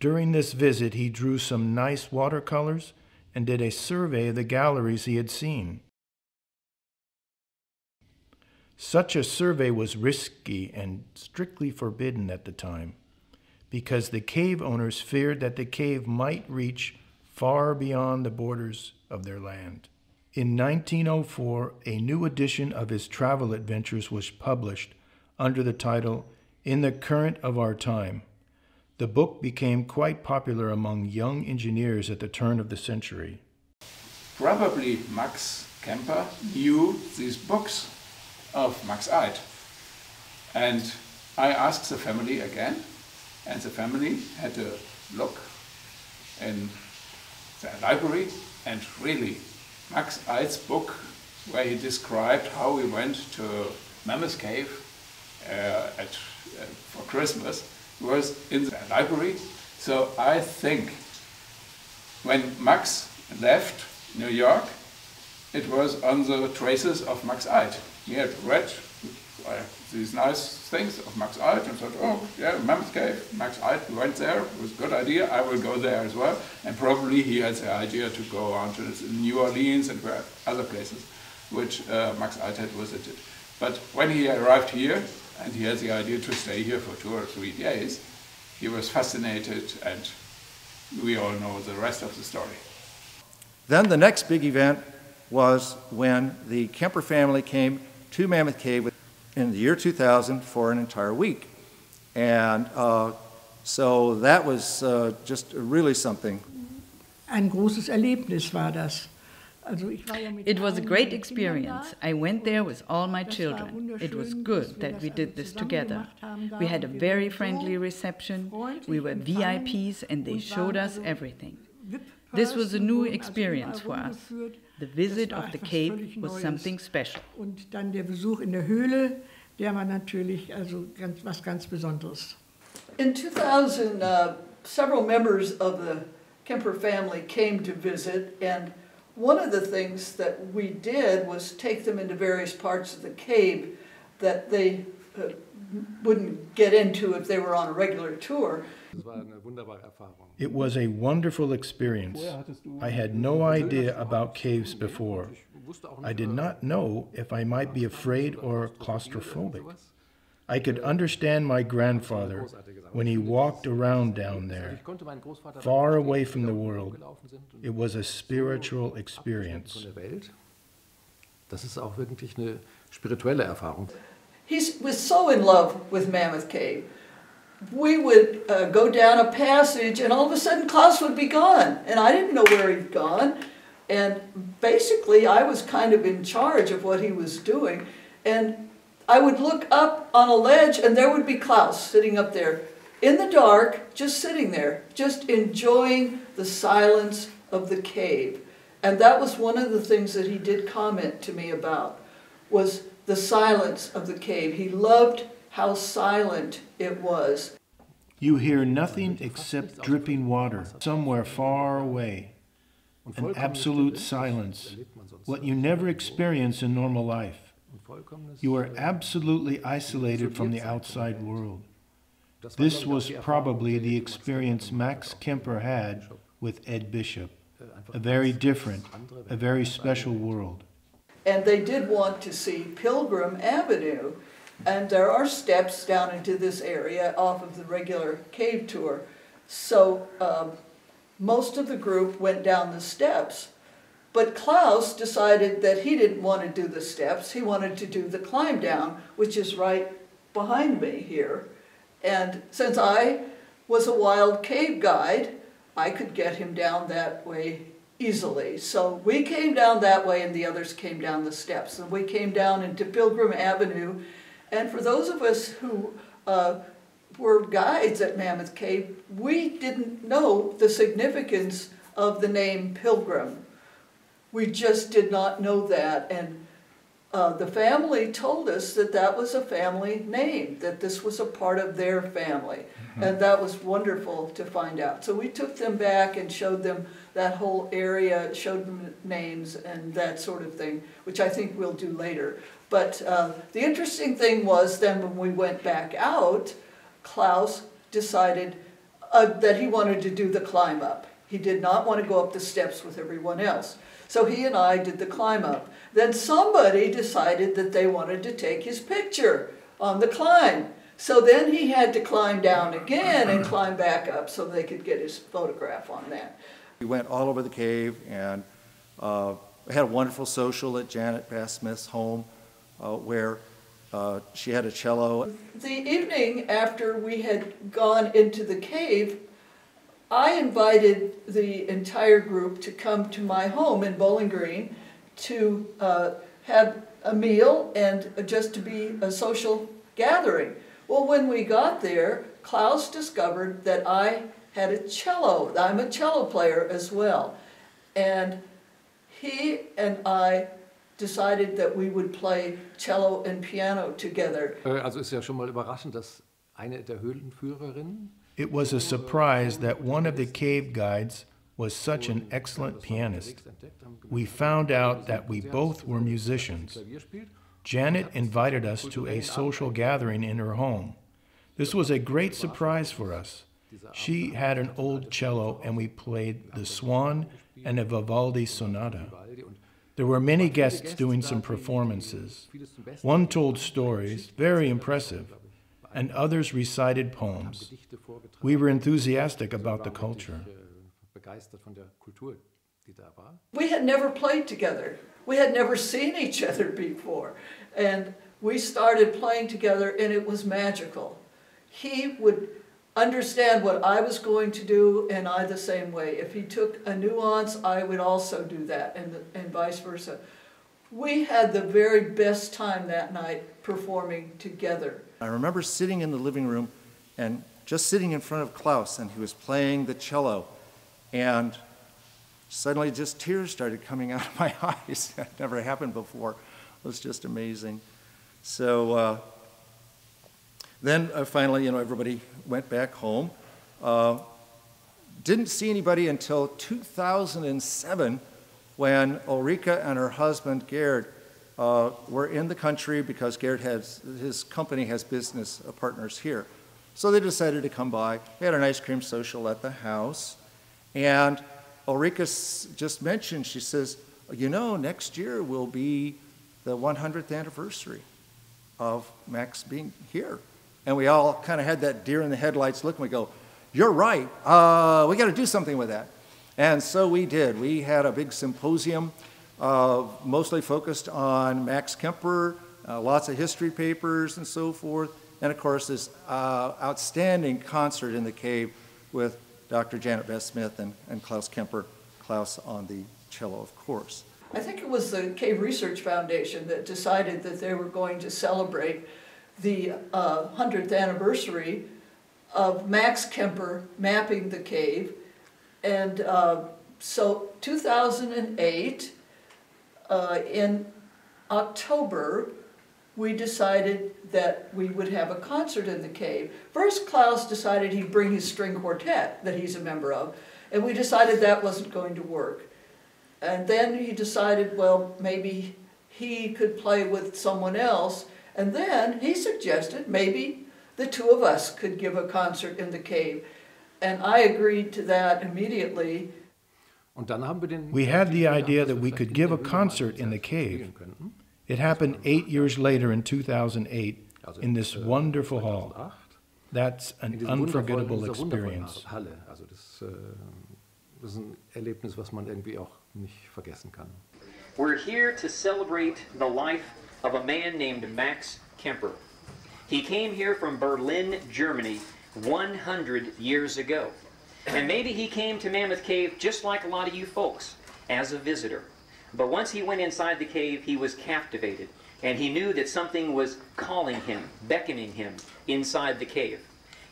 During this visit, he drew some nice watercolors and did a survey of the galleries he had seen. Such a survey was risky and strictly forbidden at the time, because the cave owners feared that the cave might reach far beyond the borders of their land. In 1904, a new edition of his travel adventures was published under the title In the Current of Our Time. The book became quite popular among young engineers at the turn of the century. Probably Max Kaemper knew these books of Max Eid. And I asked the family again, and the family had a look in their library, and really Max Eid's book, where he described how he went to Mammoth Cave for Christmas, was in the library. So I think when Max left New York, it was on the traces of Max Eid. He had read these nice things of Max Eid and thought, oh yeah, Mammoth Cave, Max Eid went there, it was a good idea, I will go there as well. And probably he had the idea to go on to New Orleans and other places which Max Eid had visited. But when he arrived here, and he had the idea to stay here for 2 or 3 days, he was fascinated, and we all know the rest of the story. Then the next big event was when the Kämper family came to Mammoth Cave in the year 2000 for an entire week. And so that was just really something. Ein großes Erlebnis war das. It was a great experience. I went there with all my children. It was good that we did this together. We had a very friendly reception. We were VIPs and they showed us everything. This was a new experience for us. The visit of the cave was something special. Und dann der Besuch in der Höhle, der war natürlich was ganz Besonderes. In 2000, several members of the Kämper family came to visit, and one of the things that we did was take them into various parts of the cave that they wouldn't get into if they were on a regular tour. It was a wonderful experience. I had no idea about caves before. I did not know if I might be afraid or claustrophobic. I could understand my grandfather when he walked around down there, far away from the world. It was a spiritual experience. Das ist auch wirklich eine spirituelle Erfahrung. He was so in love with Mammoth Cave. We would go down a passage, and all of a sudden Klaus would be gone, and I didn't know where he'd gone. And basically, I was kind of in charge of what he was doing. And I would look up on a ledge, and there would be Klaus sitting up there in the dark, just sitting there, just enjoying the silence of the cave. And that was one of the things that he did comment to me about, was the silence of the cave. He loved how silent it was. You hear nothing except dripping water somewhere far away. An absolute silence, what you never experience in normal life. You are absolutely isolated from the outside world. This was probably the experience Max Kaemper had with Ed Bishop. A very different, a very special world. And they did want to see Pilgrim Avenue, and there are steps down into this area off of the regular cave tour. So most of the group went down the steps, but Klaus decided that he didn't want to do the steps, he wanted to do the climb down, which is right behind me here. And since I was a wild cave guide, I could get him down that way easily. So we came down that way and the others came down the steps. And we came down into Pilgrim Avenue. And for those of us who were guides at Mammoth Cave, we didn't know the significance of the name Pilgrim. We just did not know that. And the family told us that that was a family name, that this was a part of their family. Mm-hmm. And that was wonderful to find out. So we took them back and showed them that whole area, showed them names and that sort of thing, which I think we'll do later. But the interesting thing was then when we went back out, Klaus decided that he wanted to do the climb up. He did not want to go up the steps with everyone else. So he and I did the climb up. Then somebody decided that they wanted to take his picture on the climb. So then he had to climb down again and climb back up so they could get his photograph on that. We went all over the cave and we had a wonderful social at Janet Bass-Smith's home where she had a cello. The evening after we had gone into the cave, I invited the entire group to come to my home in Bowling Green to have a meal and just to be a social gathering. Well, when we got there, Klaus discovered that I had a cello. I'm a cello player as well. And he and I decided that we would play cello and piano together. Also ist ja schon mal überraschend, dass eine der Höhlenführerinnen. It was a surprise that one of the cave guides was such an excellent pianist. We found out that we both were musicians. Janet invited us to a social gathering in her home. This was a great surprise for us. She had an old cello and we played the Swan and a Vivaldi sonata. There were many guests doing some performances. One told stories, very impressive, and others recited poems. We were enthusiastic about the culture. We had never played together. We had never seen each other before. And we started playing together and it was magical. He would understand what I was going to do and I the same way. If he took a nuance, I would also do that and vice versa. We had the very best time that night performing together. I remember sitting in the living room and just sitting in front of Klaus, and he was playing the cello, and suddenly just tears started coming out of my eyes. That never happened before. It was just amazing. So then finally, everybody went back home. Didn't see anybody until 2007 when Ulrika and her husband Gerd were in the country because Gerd his company has business partners here. So they decided to come by. We had an ice cream social at the house. And Ulrika just mentioned, she says, next year will be the 100th anniversary of Max being here. And we all kind of had that deer in the headlights look, and we go, you're right, we got to do something with that. And so we did. We had a big symposium, mostly focused on Max Kaemper, lots of history papers and so forth, and of course this outstanding concert in the cave with Dr. Janet Bass-Smith and Klaus Kaemper, Klaus on the cello, of course. I think it was the Cave Research Foundation that decided that they were going to celebrate the 100th anniversary of Max Kaemper mapping the cave. And so 2008, in October, we decided that we would have a concert in the cave. First, Klaus decided he'd bring his string quartet that he's a member of, and we decided that wasn't going to work. And then he decided, well, maybe he could play with someone else, and then he suggested maybe the two of us could give a concert in the cave. And I agreed to that immediately. We had the idea that we could give a concert in the cave. It happened 8 years later in 2008 in this wonderful hall. That's an unforgettable experience. We're here to celebrate the life of a man named Max Kaemper. He came here from Berlin, Germany, 100 years ago. And maybe he came to Mammoth Cave just like a lot of you folks, as a visitor. But once he went inside the cave, he was captivated, and he knew that something was calling him, beckoning him inside the cave.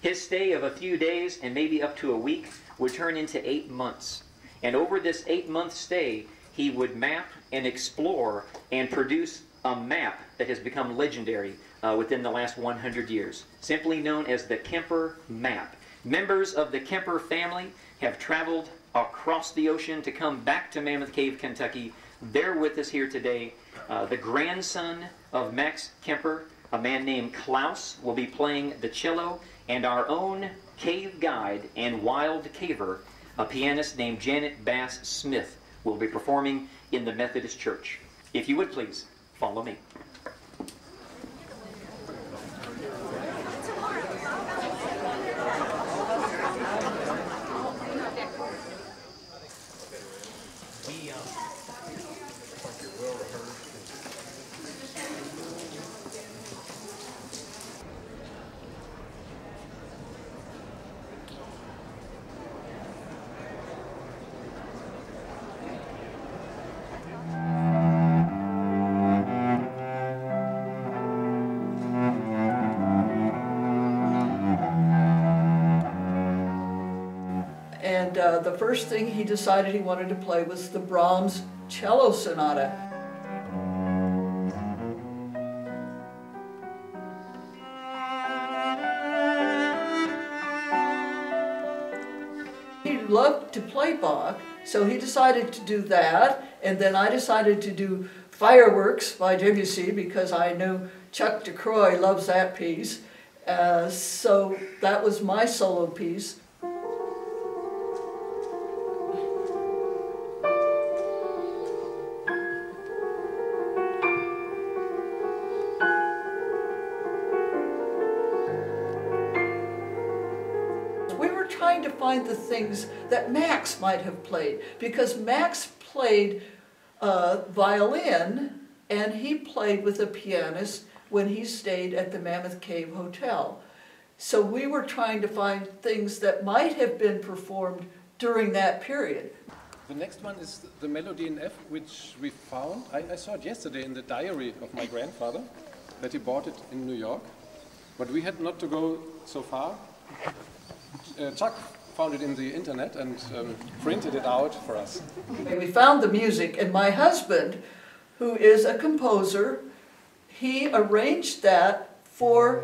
His stay of a few days and maybe up to a week would turn into 8 months. And over this 8-month stay, he would map and explore and produce a map that has become legendary within the last 100 years, simply known as the Kaemper Map. Members of the Kaemper family have traveled across the ocean to come back to Mammoth Cave, Kentucky. They're with us here today. The grandson of Max Kaemper, a man named Klaus, will be playing the cello, and our own cave guide and wild caver, a pianist named Janet Bass Smith will be performing in the Methodist Church. If you would please, follow me. The first thing he decided he wanted to play was the Brahms cello sonata. He loved to play Bach, so he decided to do that, and then I decided to do Fireworks by Debussy because I knew Chuck DeCroix loves that piece. So that was my solo piece. To find the things that Max might have played, because Max played violin and he played with a pianist when he stayed at the Mammoth Cave Hotel. So we were trying to find things that might have been performed during that period. The next one is the melody in F, which we found. I saw it yesterday in the diary of my grandfather, that he bought it in New York, but we had not to go so far. Chuck found it in the internet and printed it out for us. We found the music, and my husband, who is a composer, he arranged that for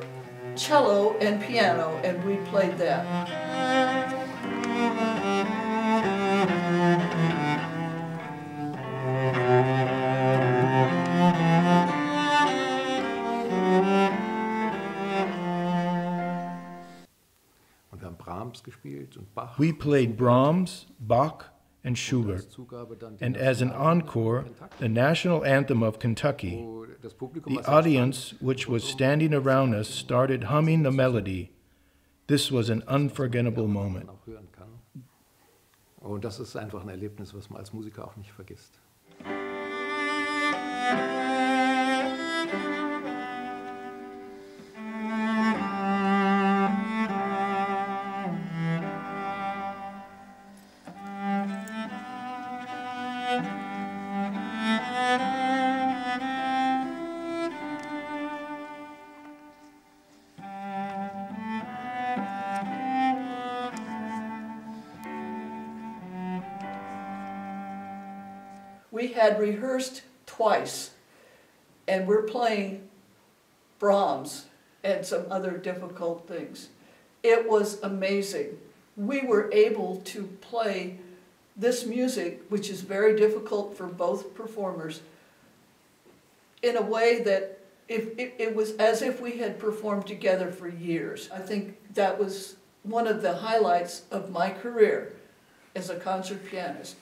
cello and piano, and we played that. We played Brahms, Bach, and Schubert, and as an encore, the national anthem of Kentucky. The audience, which was standing around us, started humming the melody. This was an unforgettable moment. Und das ist einfach ein Erlebnis, was man als Musiker auch nicht vergisst. We had rehearsed twice, and we're playing Brahms and some other difficult things. It was amazing. We were able to play this music, which is very difficult for both performers, in a way that it was as if we had performed together for years. I think that was one of the highlights of my career as a concert pianist.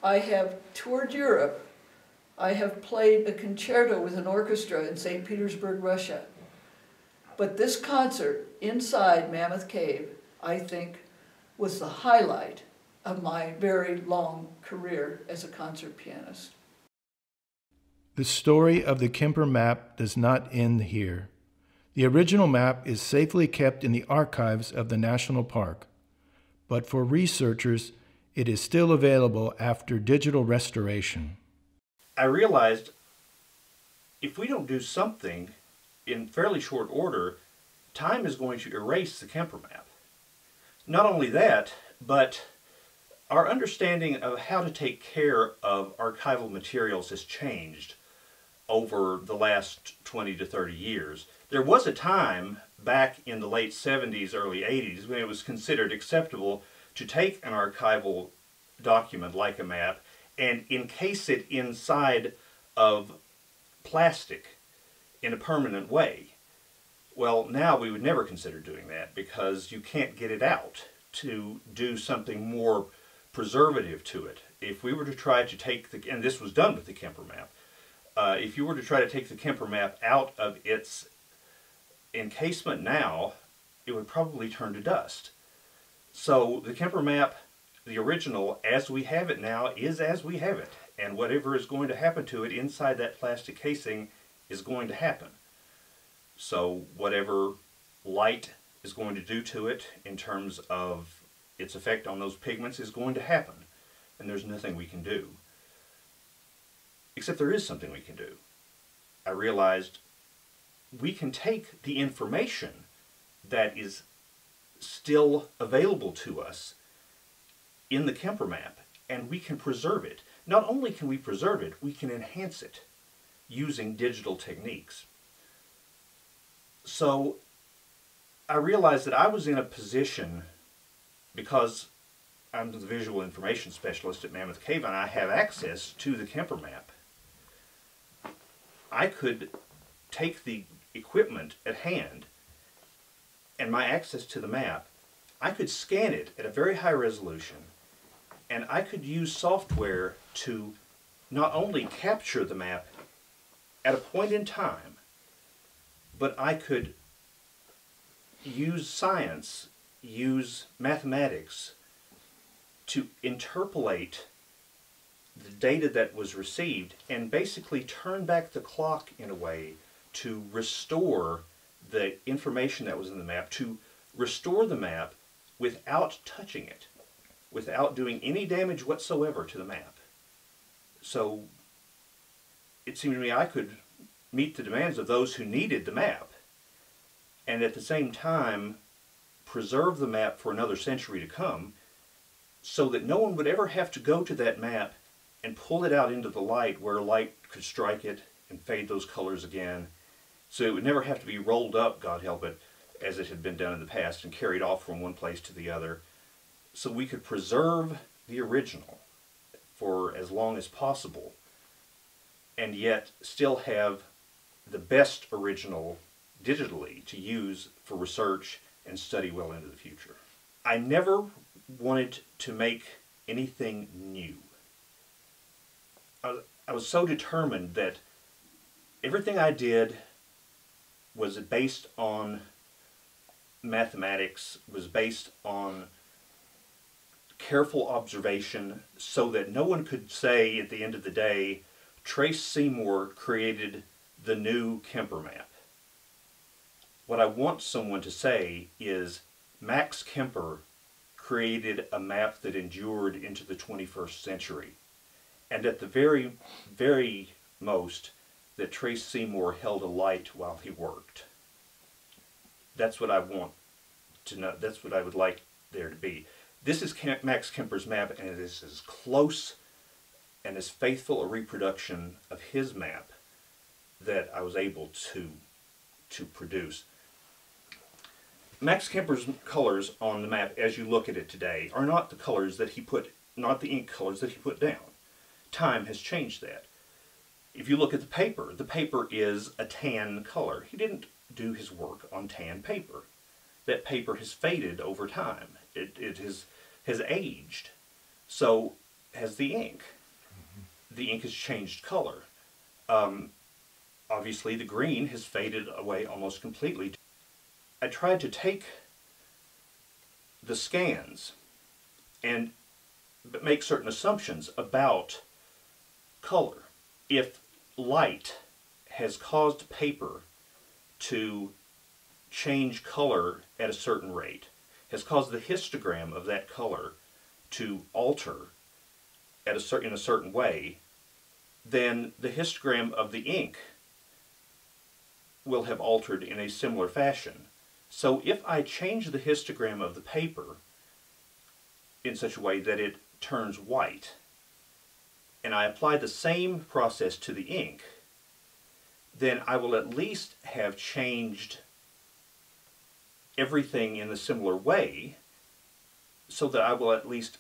I have toured Europe. I have played a concerto with an orchestra in St. Petersburg, Russia. But this concert inside Mammoth Cave, I think, was the highlight of my very long career as a concert pianist. The story of the Kämper map does not end here. The original map is safely kept in the archives of the National Park. But for researchers, it is still available after digital restoration. I realized if we don't do something in fairly short order, time is going to erase the Kämper map. Not only that, but our understanding of how to take care of archival materials has changed over the last 20 to 30 years. There was a time back in the late 70s, early 80s, when it was considered acceptable to take an archival document like a map and encase it inside of plastic in a permanent way. Well, now we would never consider doing that because you can't get it out to do something more preservative to it. If we were to try to take the, and this was done with the Kämper map, if you were to try to take the Kämper map out of its encasement now, it would probably turn to dust. So the Kämper map, the original, as we have it now, is as we have it. And whatever is going to happen to it inside that plastic casing is going to happen. So whatever light is going to do to it in terms of its effect on those pigments is going to happen. And there's nothing we can do. Except there is something we can do. I realized we can take the information that is still available to us in the Kämper map, and we can preserve it. Not only can we preserve it, we can enhance it using digital techniques. So I realized that I was in a position, because I'm the visual information specialist at Mammoth Cave and I have access to the Kämper map, I could take the equipment at hand and my access to the map, I could scan it at a very high resolution, and I could use software to not only capture the map at a point in time, but I could use science, use mathematics to interpolate the data that was received and basically turn back the clock in a way to restore the information that was in the map, to restore the map without touching it, without doing any damage whatsoever to the map. So it seemed to me I could meet the demands of those who needed the map, and at the same time preserve the map for another century to come, so that no one would ever have to go to that map and pull it out into the light where light could strike it and fade those colors again. So it would never have to be rolled up, God help it, as it had been done in the past and carried off from one place to the other. So we could preserve the original for as long as possible and yet still have the best original digitally to use for research and study well into the future. I never wanted to make anything new. I was so determined that everything I did was based on mathematics, was based on careful observation, so that no one could say at the end of the day, Trace Seymour created the new Kämper map. What I want someone to say is Max Kämper created a map that endured into the 21st century. And at the very, very most, that Trace Seymour held a light while he worked. That's what I want to know. That's what I would like there to be. This is Max Kämper's map, and it is as close and as faithful a reproduction of his map that I was able to produce. Max Kämper's colors on the map, as you look at it today, are not the colors that he put, not the ink colors that he put down. Time has changed that. If you look at the paper is a tan color. He didn't do his work on tan paper. That paper has faded over time. It has aged. So has the ink. The ink has changed color. Obviously the green has faded away almost completely. I tried to take the scans and make certain assumptions about color. If light has caused paper to change color at a certain rate, has caused the histogram of that color to alter at in a certain way, then the histogram of the ink will have altered in a similar fashion. So if I change the histogram of the paper in such a way that it turns white, and I apply the same process to the ink, then I will at least have changed everything in a similar way, so that I will at least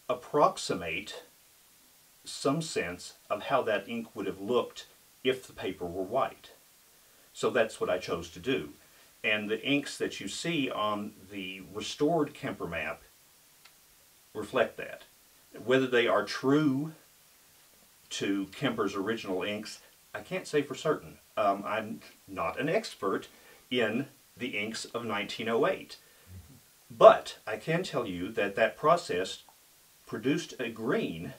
approximate some sense of how that ink would have looked if the paper were white. So that's what I chose to do. And the inks that you see on the restored Kämper map reflect that. Whether they are true to Kämper's original inks, I can't say for certain. I'm not an expert in the inks of 1908. But I can tell you that that process produced a green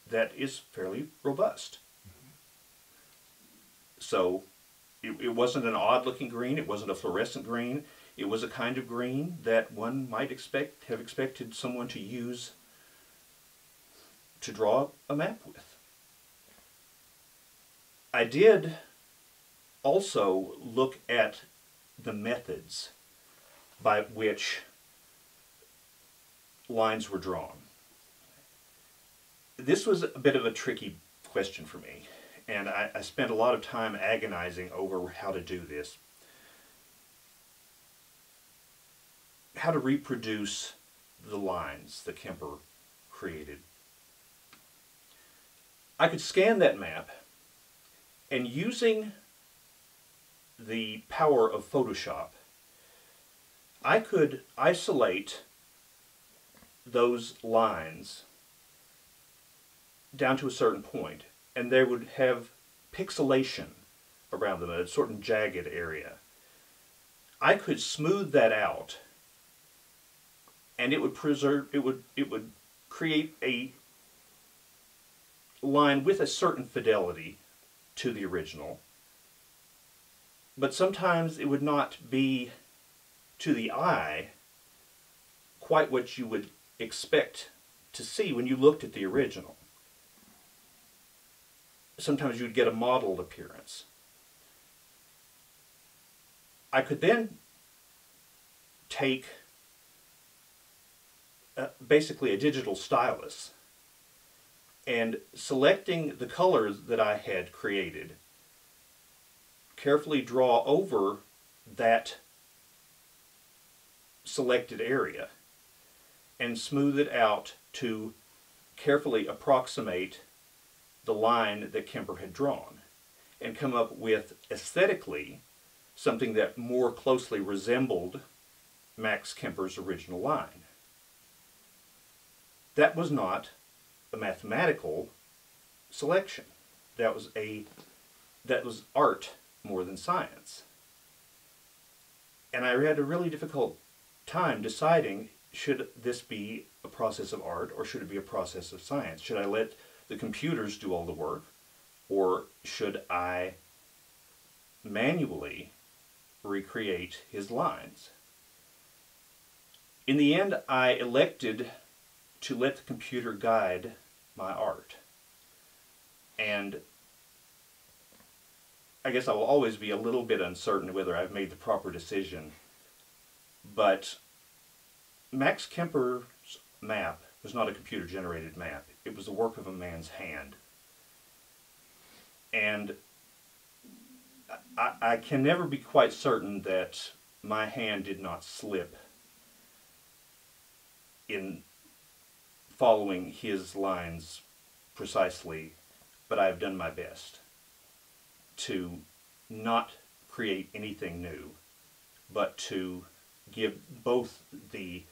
that is fairly robust. So it wasn't an odd-looking green, it wasn't a fluorescent green, it was a kind of green that one might have expected someone to use to draw a map with. I did also look at the methods by which lines were drawn. This was a bit of a tricky question for me, and I spent a lot of time agonizing over how to do this. How to reproduce the lines that Kämper created. I could scan that map, and using the power of Photoshop, I could isolate those lines down to a certain point, and they would have pixelation around them, a certain jagged area. I could smooth that out, and it would create a line with a certain fidelity to the original, but sometimes it would not be to the eye quite what you would expect to see when you looked at the original. Sometimes you'd get a mottled appearance. I could then take basically a digital stylus and, selecting the colors that I had created, carefully draw over that selected area and smooth it out to carefully approximate the line that Kämper had drawn, and come up with, aesthetically, something that more closely resembled Max Kämper's original line. That was not a mathematical selection. That was art more than science. And I had a really difficult time deciding, should this be a process of art or should it be a process of science? Should I let the computers do all the work, or should I manually recreate his lines? In the end, I elected to let the computer guide my art. And I guess I will always be a little bit uncertain whether I've made the proper decision, but Max Kämper's map was not a computer-generated map. It was the work of a man's hand. And I can never be quite certain that my hand did not slip in following his lines precisely, but I have done my best to not create anything new, but to give both the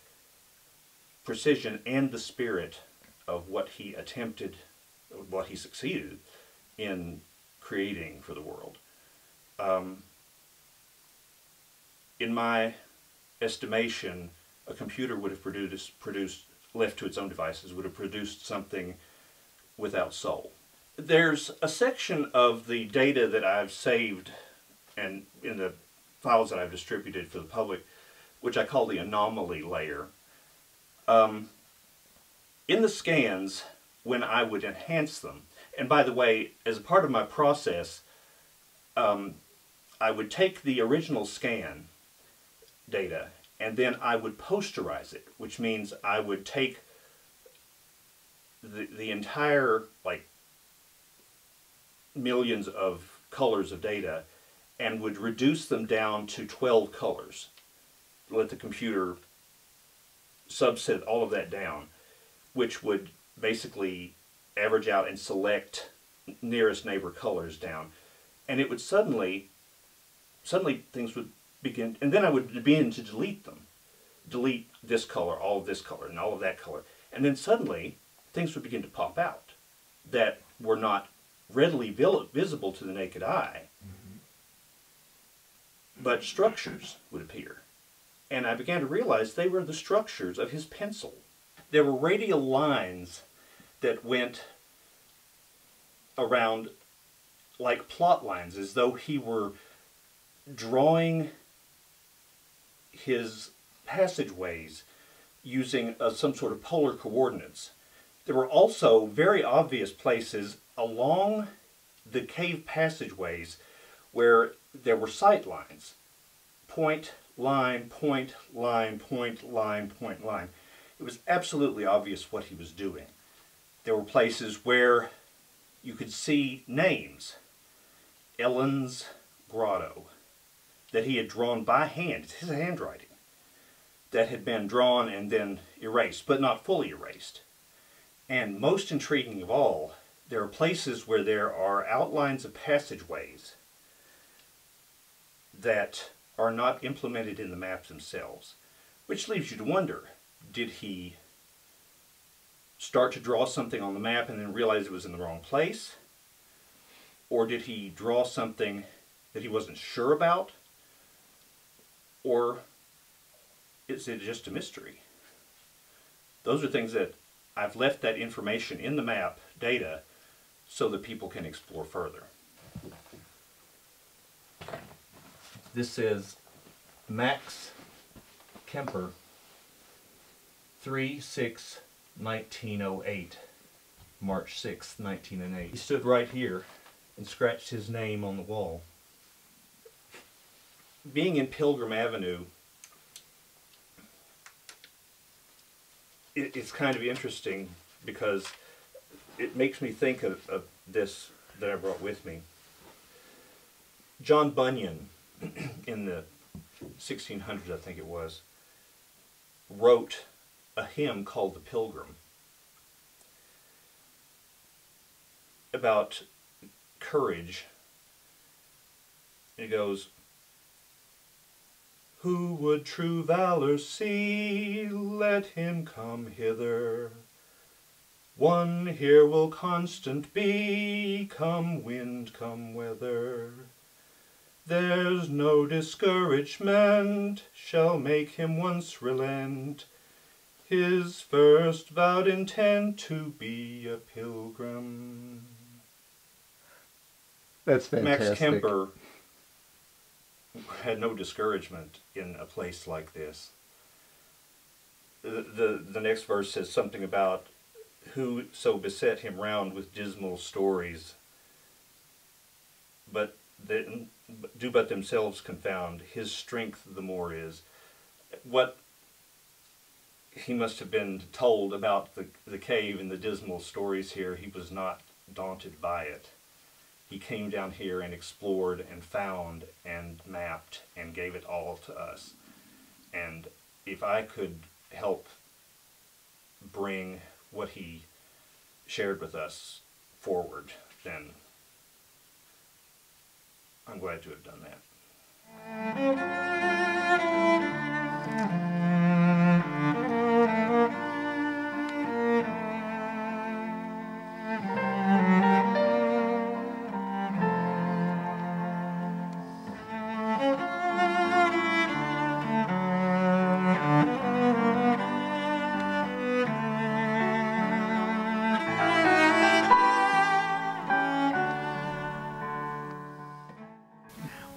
precision and the spirit of what he attempted, what he succeeded in creating for the world. In my estimation, a computer would have produced, left to its own devices, would have produced something without soul. There's a section of the data that I've saved and in the files that I've distributed for the public, which I call the anomaly layer. In the scans, when I would enhance them, and by the way, as a part of my process, I would take the original scan data and then I would posterize it, which means I would take the entire, like, millions of colors of data and would reduce them down to 12 colors. Let the computer subset all of that down, which would basically average out and select nearest neighbor colors down. And it would suddenly things would begin, and then I would begin to delete them. Delete this color, all of this color, and all of that color. And then suddenly things would begin to pop out that were not readily visible to the naked eye, but structures would appear. And I began to realize they were the structures of his pencil. There were radial lines that went around like plot lines, as though he were drawing his passageways using some sort of polar coordinates. There were also very obvious places along the cave passageways where there were sight lines. Point, line, point, line, point, line, point, line. It was absolutely obvious what he was doing. There were places where you could see names. Ellen's Grotto, that he had drawn by hand. It's his handwriting. That had been drawn and then erased, but not fully erased. And most intriguing of all, there are places where there are outlines of passageways that are not implemented in the maps themselves, which leaves you to wonder, did he start to draw something on the map and then realize it was in the wrong place? Or did he draw something that he wasn't sure about? Or is it just a mystery? Those are things that I've left that information in the map data so that people can explore further. This is Max Kaemper, 3/6/1908, March 6, 1908. He stood right here and scratched his name on the wall. Being in Pilgrim Avenue, it's kind of interesting because it makes me think of this that I brought with me. John Bunyan, in the 1600s, I think it was, wrote a hymn called The Pilgrim about courage. It goes, "Who would true valor see, let him come hither. One here will constant be, come wind, come weather. There's no discouragement shall make him once relent his first vowed intent to be a pilgrim." That's fantastic. Max Kaemper had no discouragement in a place like this. The next verse says something about who so beset him round with dismal stories, but do but themselves confound, his strength the more is. What he must have been told about the cave and the dismal stories here, he was not daunted by it. He came down here and explored and found and mapped and gave it all to us. And if I could help bring what he shared with us forward, then I'm glad to have done that.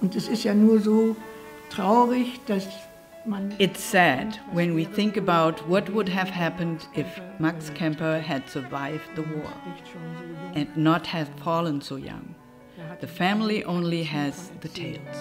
Und es ist ja nur so traurig, dass man... It's sad when we think about what would have happened if Max Kaemper had survived the war and not have fallen so young. The family only has the tales.